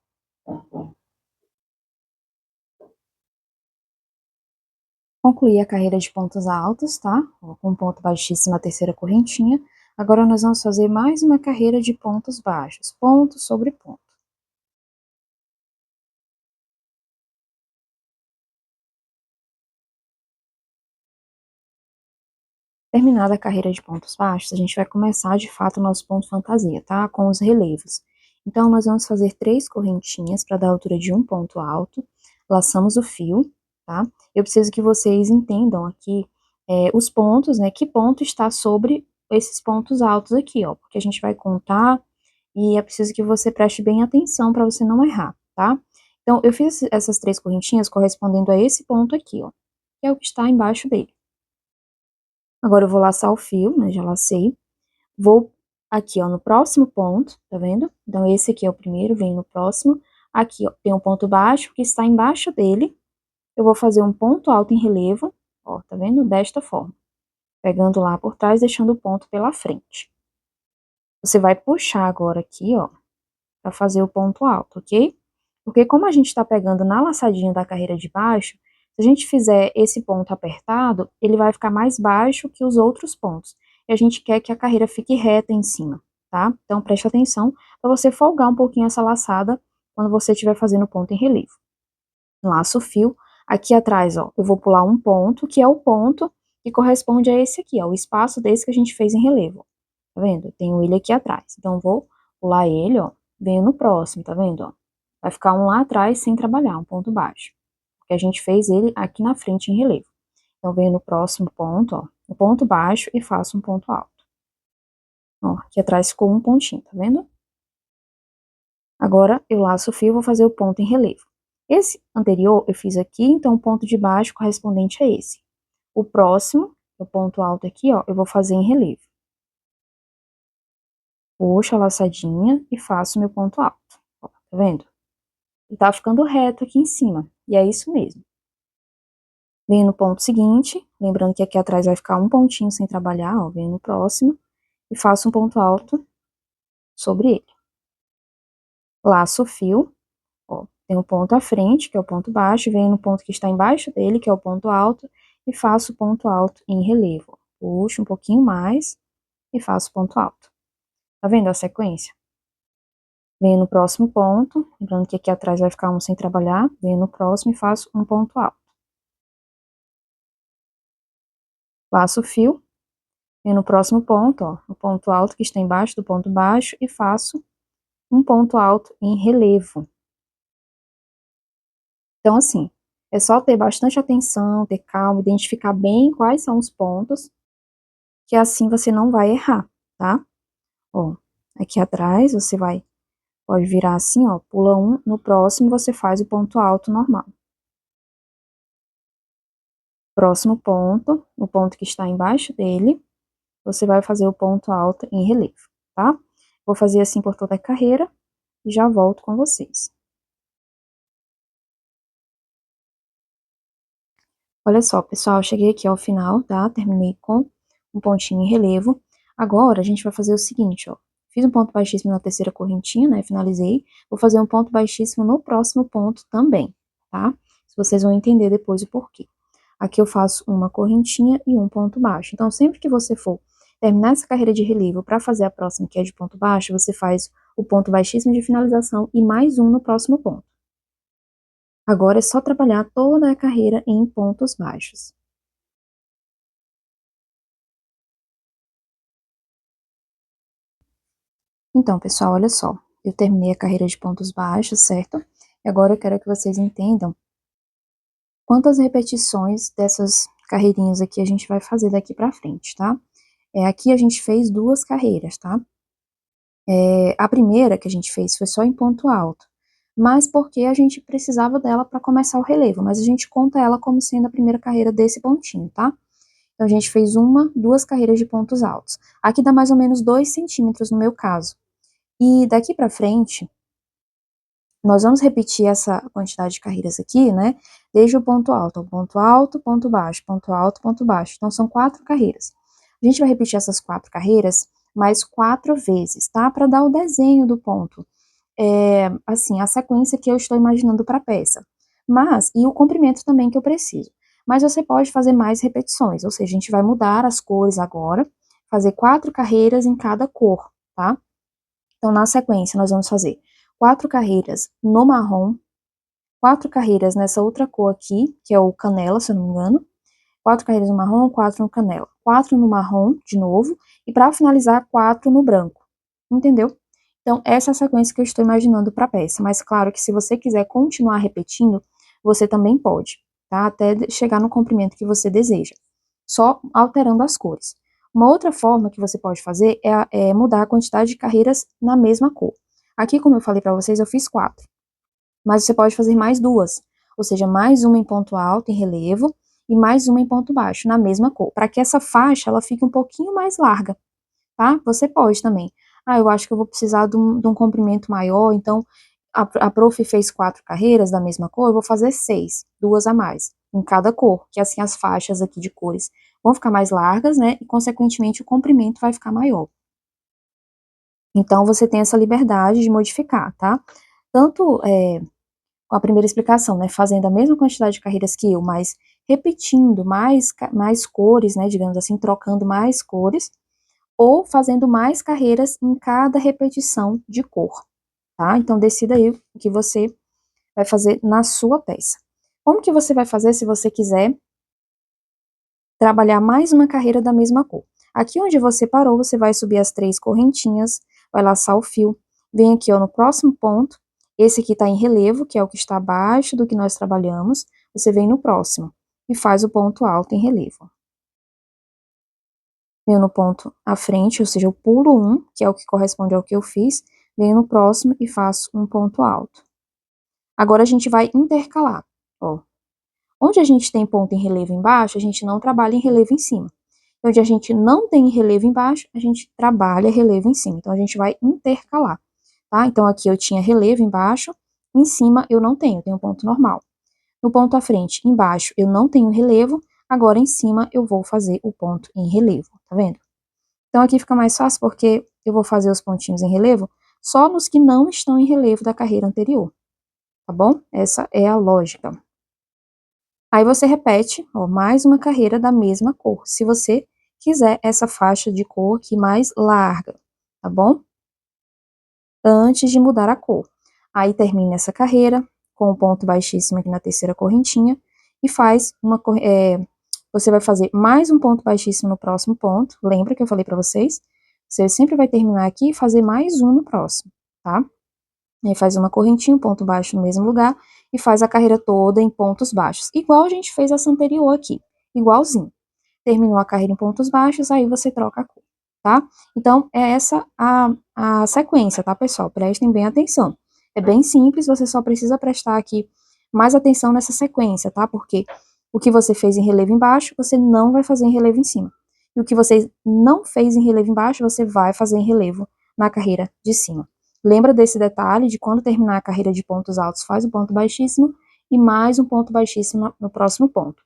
Concluí a carreira de pontos altos, tá? Com um ponto baixíssimo na terceira correntinha. Agora nós vamos fazer mais uma carreira de pontos baixos, ponto sobre ponto. Terminada a carreira de pontos baixos, a gente vai começar de fato o nosso ponto fantasia, tá? Com os relevos. Então, nós vamos fazer 3 correntinhas para dar a altura de um ponto alto, laçamos o fio, tá? Eu preciso que vocês entendam aqui os pontos, né? Que ponto está sobre esses pontos altos aqui, ó, porque a gente vai contar e é preciso que você preste bem atenção para você não errar, tá? Então, eu fiz essas 3 correntinhas correspondendo a esse ponto aqui, ó, que é o que está embaixo dele. Agora eu vou laçar o fio, né, já lacei. Vou aqui, ó, no próximo ponto, tá vendo? Então, esse aqui é o primeiro, vem no próximo. Aqui, ó, tem um ponto baixo que está embaixo dele. Eu vou fazer um ponto alto em relevo, ó, tá vendo? Desta forma. Pegando lá por trás, deixando o ponto pela frente. Você vai puxar agora aqui, ó, pra fazer o ponto alto, ok? Porque como a gente tá pegando na laçadinha da carreira de baixo, se a gente fizer esse ponto apertado, ele vai ficar mais baixo que os outros pontos. E a gente quer que a carreira fique reta em cima, tá? Então preste atenção para você folgar um pouquinho essa laçada quando você estiver fazendo o ponto em relevo. Laço o fio. Aqui atrás, ó, eu vou pular um ponto, que é o ponto que corresponde a esse aqui, ó, o espaço desse que a gente fez em relevo. Tá vendo? Eu tenho ele aqui atrás. Então, vou pular ele, ó, venho no próximo, tá vendo, ó? Vai ficar um lá atrás sem trabalhar, um ponto baixo. Porque a gente fez ele aqui na frente em relevo. Então, venho no próximo ponto, ó, no ponto baixo e faço um ponto alto. Ó, aqui atrás ficou um pontinho, tá vendo? Agora, eu laço o fio e vou fazer o ponto em relevo. Esse anterior eu fiz aqui, então o ponto de baixo correspondente a esse. O próximo, o ponto alto aqui, ó, eu vou fazer em relevo. Puxo a laçadinha e faço meu ponto alto. Ó, tá vendo? E tá ficando reto aqui em cima. E é isso mesmo. Venho no ponto seguinte, lembrando que aqui atrás vai ficar um pontinho sem trabalhar, ó, venho no próximo e faço um ponto alto sobre ele. Laço o fio, ó, tem um ponto à frente, que é o ponto baixo, venho no ponto que está embaixo dele, que é o ponto alto, e faço o ponto alto em relevo. Puxo um pouquinho mais e faço ponto alto. Tá vendo a sequência? Venho no próximo ponto, lembrando que aqui atrás vai ficar um sem trabalhar, venho no próximo e faço um ponto alto. Laço o fio, venho no próximo ponto, ó, o ponto alto que está embaixo do ponto baixo e faço um ponto alto em relevo. Então, assim, É só ter bastante atenção, ter calma, identificar bem quais são os pontos, que assim você não vai errar, tá? Ó, aqui atrás você pode virar assim, ó, pula um, no próximo você faz o ponto alto normal. Próximo ponto, o ponto que está embaixo dele, você vai fazer o ponto alto em relevo, tá? Vou fazer assim por toda a carreira e já volto com vocês. Olha só, pessoal, eu cheguei aqui ao final, tá? Terminei com um pontinho em relevo. Agora, a gente vai fazer o seguinte, ó. Fiz um ponto baixíssimo na terceira correntinha, né? Finalizei. Vou fazer um ponto baixíssimo no próximo ponto também, tá? Vocês vão entender depois o porquê. Aqui eu faço uma correntinha e um ponto baixo. Então, sempre que você for terminar essa carreira de relevo para fazer a próxima, que é de ponto baixo, você faz o ponto baixíssimo de finalização e mais um no próximo ponto. Agora é só trabalhar toda a carreira em pontos baixos. Então, pessoal, olha só. Eu terminei a carreira de pontos baixos, certo? E agora eu quero que vocês entendam quantas repetições dessas carreirinhas aqui a gente vai fazer daqui pra frente, tá? Aqui a gente fez duas carreiras, tá? A primeira que a gente fez foi só em ponto alto, mas porque a gente precisava dela para começar o relevo, mas a gente conta ela como sendo a primeira carreira desse pontinho, tá? Então, a gente fez uma, duas carreiras de pontos altos. Aqui dá mais ou menos 2 centímetros no meu caso. E daqui pra frente, nós vamos repetir essa quantidade de carreiras aqui, né? Desde o ponto alto, ponto baixo, ponto alto, ponto baixo. Então, são 4 carreiras. A gente vai repetir essas 4 carreiras mais 4 vezes, tá? Para dar o desenho do ponto. Assim, a sequência que eu estou imaginando para a peça. E o comprimento também que eu preciso. Mas você pode fazer mais repetições, ou seja, a gente vai mudar as cores agora, fazer 4 carreiras em cada cor, tá? Então, na sequência, nós vamos fazer 4 carreiras no marrom, 4 carreiras nessa outra cor aqui, que é o canela, se eu não me engano, 4 carreiras no marrom, 4 no canela, 4 no marrom, de novo, e para finalizar, 4 no branco, entendeu? Então, essa é a sequência que eu estou imaginando para a peça, mas claro que se você quiser continuar repetindo, você também pode, tá? Até chegar no comprimento que você deseja, só alterando as cores. Uma outra forma que você pode fazer é mudar a quantidade de carreiras na mesma cor. Aqui, como eu falei para vocês, eu fiz 4, mas você pode fazer mais duas, ou seja, mais uma em ponto alto, em relevo, e mais uma em ponto baixo, na mesma cor, para que essa faixa ela fique um pouquinho mais larga, tá? Você pode também. Eu acho que eu vou precisar de um comprimento maior, então a prof fez 4 carreiras da mesma cor, eu vou fazer 6, duas a mais, em cada cor, que assim as faixas aqui de cores vão ficar mais largas, né? E consequentemente o comprimento vai ficar maior. Então você tem essa liberdade de modificar, tá? Tanto com a primeira explicação, né? Fazendo a mesma quantidade de carreiras que eu, mas repetindo mais cores, né? Digamos assim, trocando mais cores, ou fazendo mais carreiras em cada repetição de cor, tá? Então, decida aí o que você vai fazer na sua peça. Como que você vai fazer se você quiser trabalhar mais uma carreira da mesma cor? Aqui onde você parou, você vai subir as 3 correntinhas, vai laçar o fio, vem aqui, ó, no próximo ponto, esse aqui tá em relevo, que é o que está abaixo do que nós trabalhamos, você vem no próximo e faz o ponto alto em relevo. Venho no ponto à frente, ou seja, eu pulo um, que é o que corresponde ao que eu fiz, venho no próximo e faço um ponto alto. Agora a gente vai intercalar, ó. Onde a gente tem ponto em relevo embaixo, a gente não trabalha em relevo em cima. Onde a gente não tem relevo embaixo, a gente trabalha relevo em cima. Então, a gente vai intercalar, tá? Então, aqui eu tinha relevo embaixo, em cima eu não tenho, eu tenho ponto normal. No ponto à frente, embaixo, eu não tenho relevo, agora em cima eu vou fazer o ponto em relevo, tá vendo? Então, aqui fica mais fácil porque eu vou fazer os pontinhos em relevo só nos que não estão em relevo da carreira anterior, tá bom? Essa é a lógica. Aí você repete, ó, mais uma carreira da mesma cor, se você quiser essa faixa de cor aqui mais larga, tá bom? Antes de mudar a cor. Aí termina essa carreira com o ponto baixíssimo aqui na terceira correntinha e faz você vai fazer mais um ponto baixíssimo no próximo ponto, lembra que eu falei pra vocês? Você sempre vai terminar aqui e fazer mais um no próximo, tá? Aí faz uma correntinha, um ponto baixo no mesmo lugar e faz a carreira toda em pontos baixos, igual a gente fez essa anterior aqui, igualzinho. Terminou a carreira em pontos baixos, aí você troca a cor, tá? Então, é essa a sequência, tá, pessoal? Prestem bem atenção. É bem simples, você só precisa prestar aqui mais atenção nessa sequência, tá? Porque o que você fez em relevo embaixo, você não vai fazer em relevo em cima. E o que você não fez em relevo embaixo, você vai fazer em relevo na carreira de cima. Lembra desse detalhe de quando terminar a carreira de pontos altos, faz um ponto baixíssimo e mais um ponto baixíssimo no próximo ponto.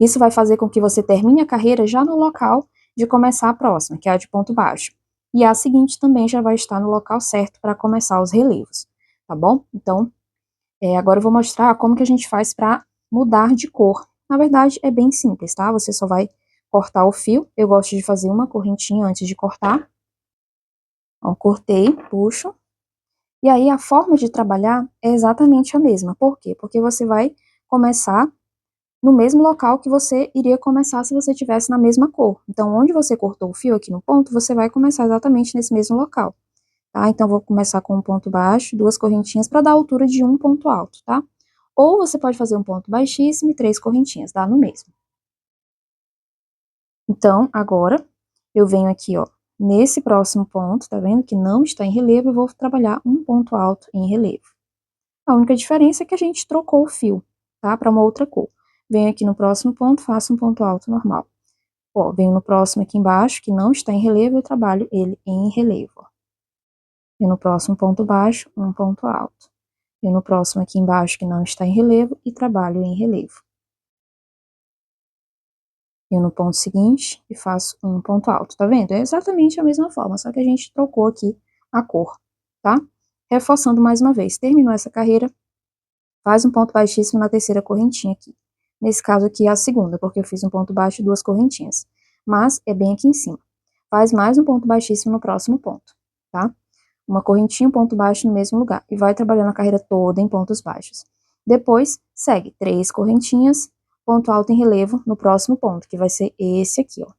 Isso vai fazer com que você termine a carreira já no local de começar a próxima, que é a de ponto baixo. E a seguinte também já vai estar no local certo para começar os relevos, tá bom? Então, agora eu vou mostrar como que a gente faz para mudar de cor. Na verdade, é bem simples, tá? Você só vai cortar o fio. Eu gosto de fazer uma correntinha antes de cortar. Ó, cortei, puxo. E aí, a forma de trabalhar é exatamente a mesma. Por quê? Porque você vai começar no mesmo local que você iria começar se você tivesse na mesma cor. Então, onde você cortou o fio aqui no ponto, você vai começar exatamente nesse mesmo local, tá? Então, vou começar com um ponto baixo, duas correntinhas, para dar a altura de um ponto alto, tá? Ou você pode fazer um ponto baixíssimo e três correntinhas, dá no mesmo. Então, agora, eu venho aqui, ó, nesse próximo ponto, tá vendo? Que não está em relevo, eu vou trabalhar um ponto alto em relevo. A única diferença é que a gente trocou o fio, tá? Para uma outra cor. Venho aqui no próximo ponto, faço um ponto alto normal. Ó, venho no próximo aqui embaixo, que não está em relevo, eu trabalho ele em relevo. Ó. E no próximo ponto baixo, um ponto alto. E no próximo aqui embaixo, que não está em relevo, e trabalho em relevo. E no ponto seguinte, e faço um ponto alto, tá vendo? É exatamente a mesma forma, só que a gente trocou aqui a cor, tá? Reforçando mais uma vez, terminou essa carreira, faz um ponto baixíssimo na terceira correntinha aqui. Nesse caso aqui é a segunda, porque eu fiz um ponto baixo e duas correntinhas. Mas é bem aqui em cima. Faz mais um ponto baixíssimo no próximo ponto, tá? Uma correntinha, um ponto baixo no mesmo lugar. E vai trabalhando a carreira toda em pontos baixos. Depois, segue três correntinhas, ponto alto em relevo no próximo ponto, que vai ser esse aqui, ó.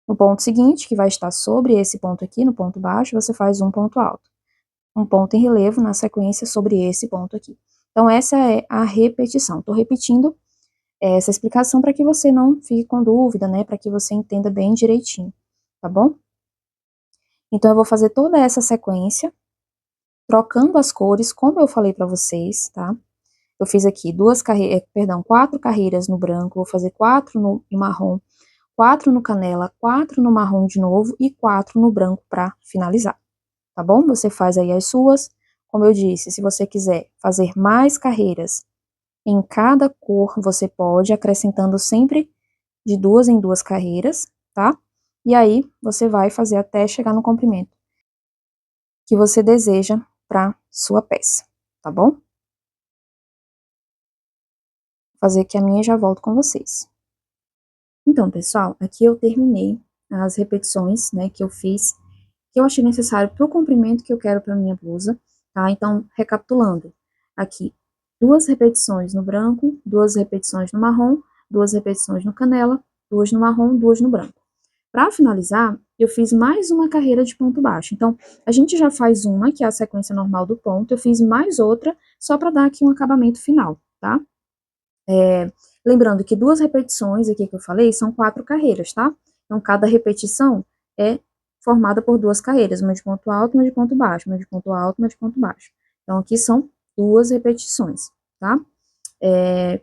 No ponto seguinte, que vai estar sobre esse ponto aqui, no ponto baixo, você faz um ponto alto. Um ponto em relevo na sequência sobre esse ponto aqui. Então, essa é a repetição. Estou repetindo essa explicação para que você não fique com dúvida, né? Para que você entenda bem direitinho, tá bom? Então, eu vou fazer toda essa sequência, trocando as cores, como eu falei para vocês, tá? Eu fiz aqui quatro carreiras no branco, vou fazer quatro no marrom, quatro no canela, quatro no marrom de novo e quatro no branco para finalizar, tá bom? Você faz aí as suas. Como eu disse, se você quiser fazer mais carreiras em cada cor, você pode, acrescentando sempre de duas em duas carreiras, tá? E aí, você vai fazer até chegar no comprimento que você deseja para sua peça, tá bom? Vou fazer aqui a minha e já volto com vocês. Então, pessoal, aqui eu terminei as repetições, né, que eu fiz, que eu achei necessário para o comprimento que eu quero para minha blusa, tá? Então, recapitulando, aqui, duas repetições no branco, duas repetições no marrom, duas repetições no canela, duas no marrom, duas no branco. Para finalizar, eu fiz mais uma carreira de ponto baixo. Então, a gente já faz uma, que é a sequência normal do ponto, eu fiz mais outra, só para dar aqui um acabamento final, tá? Lembrando que duas repetições aqui que eu falei são quatro carreiras, tá? Então, cada repetição é formada por duas carreiras, uma de ponto alto e uma de ponto baixo, uma de ponto alto e uma de ponto baixo. Então, aqui são duas repetições, tá?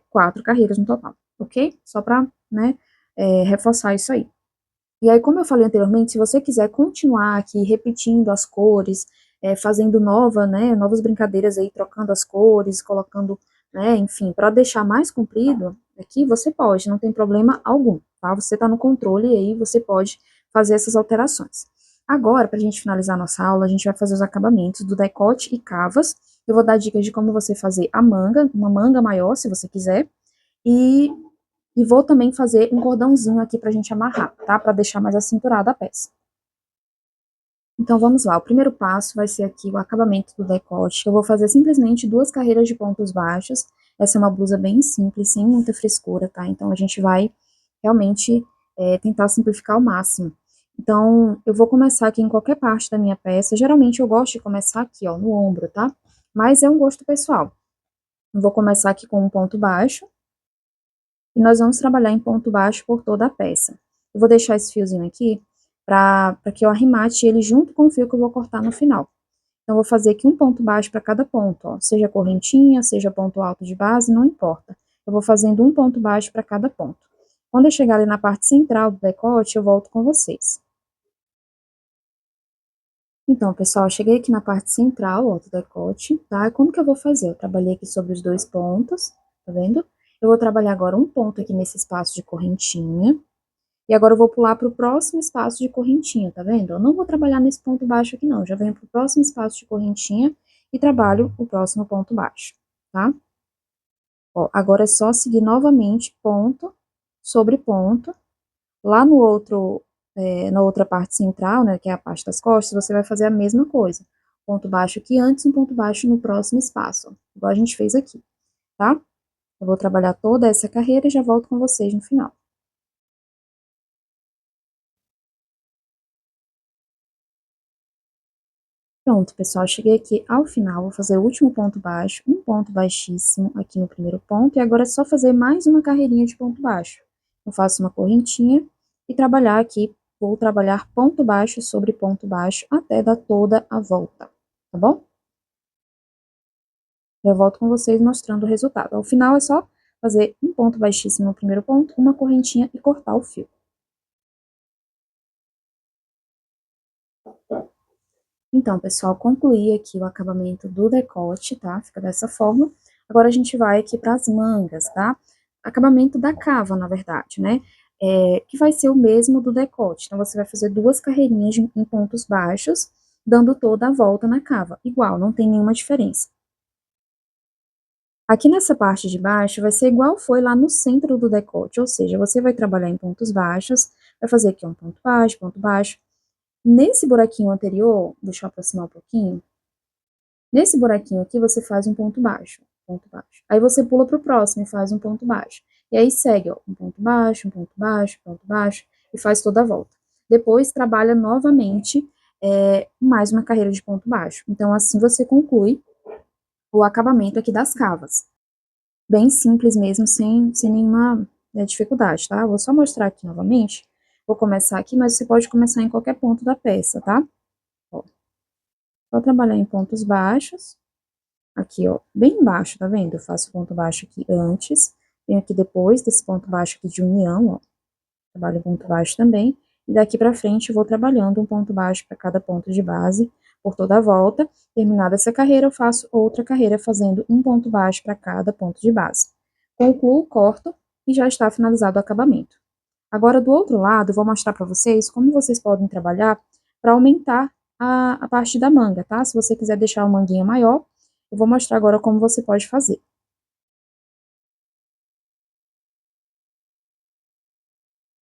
Quatro carreiras no total, ok? Só para, né, reforçar isso aí. E aí, como eu falei anteriormente, se você quiser continuar aqui repetindo as cores, fazendo novas brincadeiras aí, trocando as cores, colocando, né, enfim, para deixar mais comprido, aqui você pode, não tem problema algum, tá? Você tá no controle e aí você pode fazer essas alterações. Agora, para a gente finalizar a nossa aula, a gente vai fazer os acabamentos do decote e cavas. Eu vou dar dicas de como você fazer a manga, uma manga maior, se você quiser, e vou também fazer um cordãozinho aqui pra gente amarrar, tá? Pra deixar mais acinturada a peça. Então, vamos lá. O primeiro passo vai ser aqui o acabamento do decote. Eu vou fazer simplesmente duas carreiras de pontos baixos. Essa é uma blusa bem simples, sem muita frescura, tá? Então, a gente vai realmente tentar simplificar ao máximo. Então, eu vou começar aqui em qualquer parte da minha peça. Geralmente, eu gosto de começar aqui, ó, no ombro, tá? Mas é um gosto pessoal. Eu vou começar aqui com um ponto baixo, e nós vamos trabalhar em ponto baixo por toda a peça. Eu vou deixar esse fiozinho aqui para que eu arremate ele junto com o fio que eu vou cortar no final. Então, eu vou fazer aqui um ponto baixo para cada ponto, ó, seja correntinha, seja ponto alto de base, não importa. Eu vou fazendo um ponto baixo para cada ponto. Quando eu chegar ali na parte central do decote, eu volto com vocês. Então, pessoal, eu cheguei aqui na parte central, ó, do decote, tá? E como que eu vou fazer? Eu trabalhei aqui sobre os dois pontos, tá vendo? Eu vou trabalhar agora um ponto aqui nesse espaço de correntinha. E agora eu vou pular para o próximo espaço de correntinha, tá vendo? Eu não vou trabalhar nesse ponto baixo aqui não, já venho para o próximo espaço de correntinha e trabalho o próximo ponto baixo, tá? Ó, agora é só seguir novamente ponto sobre ponto. Lá no outro, na outra parte central, né, que é a parte das costas, você vai fazer a mesma coisa. Ponto baixo aqui antes, um ponto baixo no próximo espaço, ó, igual a gente fez aqui, tá? Eu vou trabalhar toda essa carreira e já volto com vocês no final. Pronto, pessoal, cheguei aqui ao final, vou fazer o último ponto baixo, um ponto baixíssimo aqui no primeiro ponto, e agora é só fazer mais uma carreirinha de ponto baixo. Eu faço uma correntinha e trabalhar aqui, vou trabalhar ponto baixo sobre ponto baixo até dar toda a volta, tá bom? Já volto com vocês mostrando o resultado. Ao final é só fazer um ponto baixíssimo no primeiro ponto, uma correntinha e cortar o fio. Então, pessoal, concluí aqui o acabamento do decote, tá? Fica dessa forma. Agora a gente vai aqui para as mangas, tá? Acabamento da cava, na verdade, né? Que vai ser o mesmo do decote. Então, você vai fazer duas carreirinhas em pontos baixos, dando toda a volta na cava. Igual, não tem nenhuma diferença. Aqui nessa parte de baixo vai ser igual foi lá no centro do decote, ou seja, você vai trabalhar em pontos baixos, vai fazer aqui um ponto baixo, ponto baixo. Nesse buraquinho anterior, deixa eu aproximar um pouquinho, nesse buraquinho aqui você faz um ponto baixo, ponto baixo. Aí você pula para o próximo e faz um ponto baixo. E aí segue, ó, um ponto baixo, um ponto baixo, um ponto baixo, e faz toda a volta. Depois trabalha novamente mais uma carreira de ponto baixo. Então, assim você conclui o acabamento aqui das cavas. Bem simples mesmo, sem nenhuma dificuldade, tá? Vou só mostrar aqui novamente. Vou começar aqui, mas você pode começar em qualquer ponto da peça, tá? Ó, só trabalhar em pontos baixos. Aqui, ó, bem embaixo, tá vendo? Eu faço ponto baixo aqui antes, venho aqui depois desse ponto baixo aqui de união, ó. Trabalho ponto baixo também. E daqui pra frente eu vou trabalhando um ponto baixo para cada ponto de base por toda a volta. Terminada essa carreira, eu faço outra carreira fazendo um ponto baixo para cada ponto de base. Concluo, corto e já está finalizado o acabamento. Agora, do outro lado, eu vou mostrar para vocês como vocês podem trabalhar para aumentar a parte da manga, tá? Se você quiser deixar o manguinha maior, eu vou mostrar agora como você pode fazer.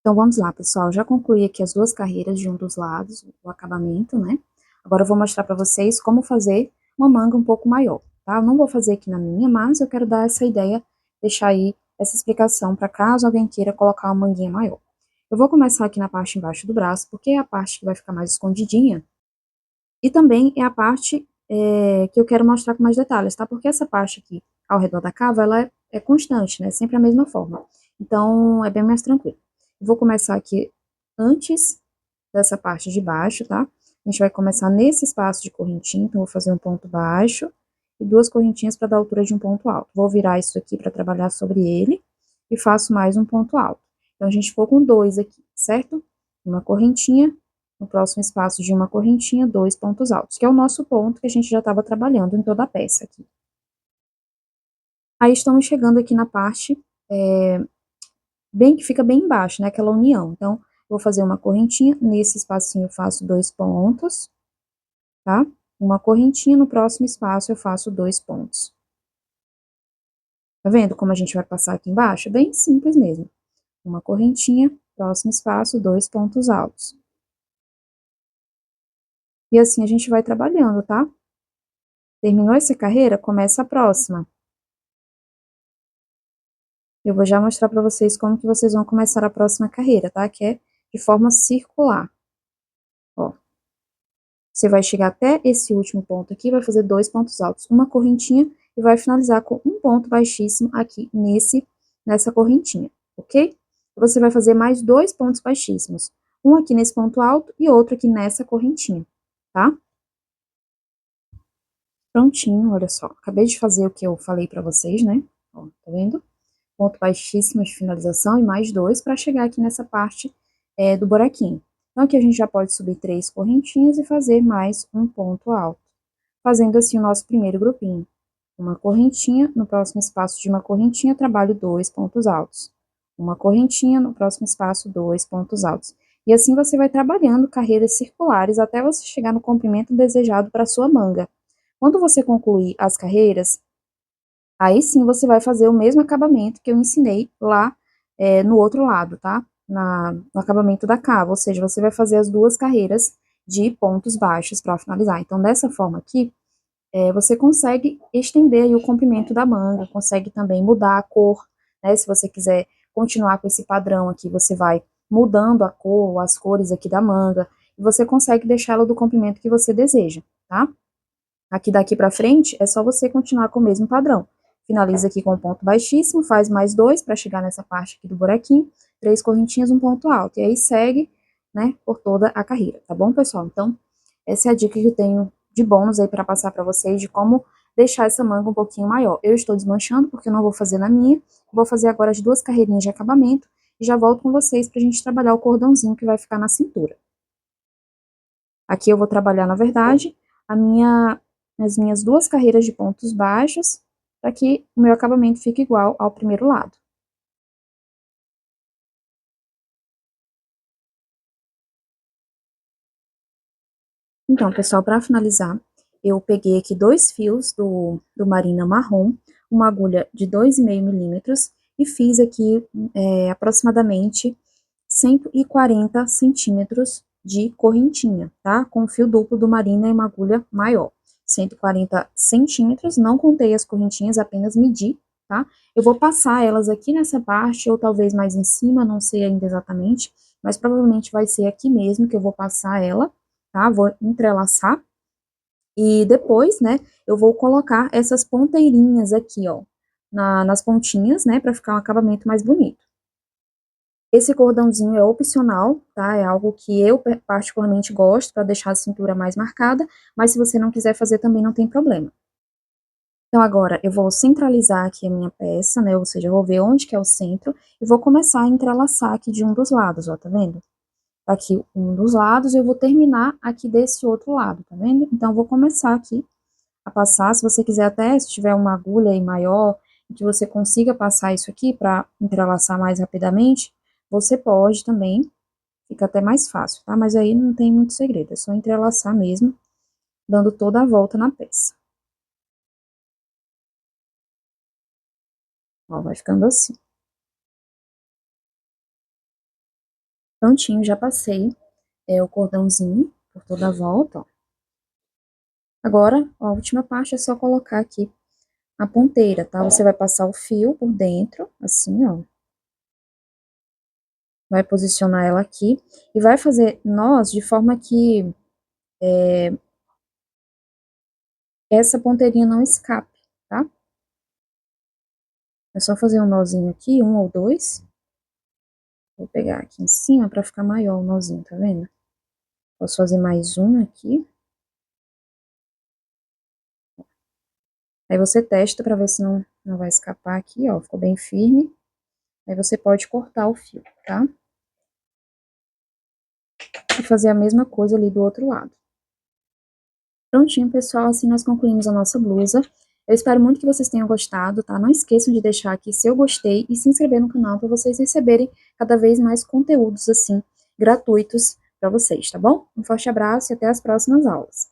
Então, vamos lá, pessoal. Já concluí aqui as duas carreiras de um dos lados, o acabamento, né? Agora eu vou mostrar para vocês como fazer uma manga um pouco maior, tá? Eu não vou fazer aqui na minha, mas eu quero dar essa ideia, deixar aí essa explicação para caso alguém queira colocar uma manguinha maior. Eu vou começar aqui na parte embaixo do braço, porque é a parte que vai ficar mais escondidinha, e também é a parte que eu quero mostrar com mais detalhes, tá? Porque essa parte aqui, ao redor da cava, ela é constante, né? Sempre a mesma forma. Então, é bem mais tranquilo. Eu vou começar aqui antes dessa parte de baixo, tá? A gente vai começar nesse espaço de correntinha, então, vou fazer um ponto baixo e duas correntinhas para dar a altura de um ponto alto. Vou virar isso aqui para trabalhar sobre ele e faço mais um ponto alto. Então, a gente ficou com dois aqui, certo? Uma correntinha, no próximo espaço de uma correntinha, dois pontos altos, que é o nosso ponto que a gente já estava trabalhando em toda a peça aqui. Aí, estamos chegando aqui na parte bem que fica bem embaixo, né, aquela união. Então, vou fazer uma correntinha, nesse espacinho eu faço dois pontos, tá? Uma correntinha, no próximo espaço eu faço dois pontos. Tá vendo como a gente vai passar aqui embaixo? É bem simples mesmo. Uma correntinha, próximo espaço, dois pontos altos. E assim a gente vai trabalhando, tá? Terminou essa carreira, começa a próxima. Eu vou já mostrar pra vocês como que vocês vão começar a próxima carreira, tá? Que é de forma circular. Ó. Você vai chegar até esse último ponto aqui, vai fazer dois pontos altos, uma correntinha e vai finalizar com um ponto baixíssimo aqui nessa correntinha, ok? Você vai fazer mais 2 pontos baixíssimos, um aqui nesse ponto alto e outro aqui nessa correntinha, tá? Prontinho, olha só, acabei de fazer o que eu falei pra vocês, né? Ó, tá vendo? Ponto baixíssimo de finalização e mais 2 para chegar aqui nessa parte do buraquinho. Então, aqui a gente já pode subir 3 correntinhas e fazer mais um ponto alto, fazendo assim o nosso primeiro grupinho. Uma correntinha, no próximo espaço de uma correntinha, trabalho 2 pontos altos. Uma correntinha, no próximo espaço, 2 pontos altos. E assim você vai trabalhando carreiras circulares até você chegar no comprimento desejado para sua manga. Quando você concluir as carreiras, aí sim você vai fazer o mesmo acabamento que eu ensinei lá no outro lado, tá? No acabamento da cava, ou seja, você vai fazer as 2 carreiras de pontos baixos para finalizar. Então, dessa forma aqui, você consegue estender aí o comprimento da manga, consegue também mudar a cor, né? Se você quiser continuar com esse padrão aqui, você vai mudando a cor, as cores aqui da manga, e você consegue deixá-la do comprimento que você deseja, tá? Aqui daqui pra frente, é só você continuar com o mesmo padrão. Finaliza aqui com um ponto baixíssimo, faz mais 2 para chegar nessa parte aqui do buraquinho, 3 correntinhas, um ponto alto. E aí segue, né, por toda a carreira, tá bom, pessoal? Então, essa é a dica que eu tenho de bônus aí para passar para vocês de como deixar essa manga um pouquinho maior. Eu estou desmanchando porque eu não vou fazer na minha, vou fazer agora as 2 carreirinhas de acabamento e já volto com vocês pra gente trabalhar o cordãozinho que vai ficar na cintura. Aqui eu vou trabalhar, na verdade, as minhas 2 carreiras de pontos baixos, para que o meu acabamento fique igual ao primeiro lado. Então, pessoal, para finalizar, eu peguei aqui 2 fios do Marina Marrom, uma agulha de 2,5 milímetros, e fiz aqui aproximadamente 140 centímetros de correntinha, tá? Com fio duplo do Marina e uma agulha maior. 140 centímetros, não contei as correntinhas, apenas medi, tá? Eu vou passar elas aqui nessa parte, ou talvez mais em cima, não sei ainda exatamente, mas provavelmente vai ser aqui mesmo que eu vou passar ela, tá? Vou entrelaçar, e depois, né, eu vou colocar essas ponteirinhas aqui, ó, nas pontinhas, né, pra ficar um acabamento mais bonito. Esse cordãozinho é opcional, tá? É algo que eu particularmente gosto para deixar a cintura mais marcada, mas se você não quiser fazer também não tem problema. Então agora eu vou centralizar aqui a minha peça, né? Ou seja, eu vou ver onde que é o centro e vou começar a entrelaçar aqui de um dos lados, ó, tá vendo? Tá aqui um dos lados e eu vou terminar aqui desse outro lado, tá vendo? Então eu vou começar aqui a passar, se você quiser até, se tiver uma agulha aí maior, que você consiga passar isso aqui para entrelaçar mais rapidamente, você pode também, fica até mais fácil, tá? Mas aí não tem muito segredo, é só entrelaçar mesmo, dando toda a volta na peça. Ó, vai ficando assim. Prontinho, já passei o cordãozinho por toda a volta, ó. Agora, ó, a última parte é só colocar aqui a ponteira, tá? Você vai passar o fio por dentro, assim, ó. Vai posicionar ela aqui e vai fazer nós de forma que essa ponteirinha não escape, tá? É só fazer um nozinho aqui, um ou dois. Vou pegar aqui em cima pra ficar maior o nozinho, tá vendo? Posso fazer mais um aqui. Aí você testa pra ver se não vai escapar aqui, ó, ficou bem firme. Aí você pode cortar o fio, tá? E fazer a mesma coisa ali do outro lado. Prontinho, pessoal, assim nós concluímos a nossa blusa. Eu espero muito que vocês tenham gostado, tá? Não esqueçam de deixar aqui seu gostei e se inscrever no canal para vocês receberem cada vez mais conteúdos assim, gratuitos para vocês, tá bom? Um forte abraço e até as próximas aulas.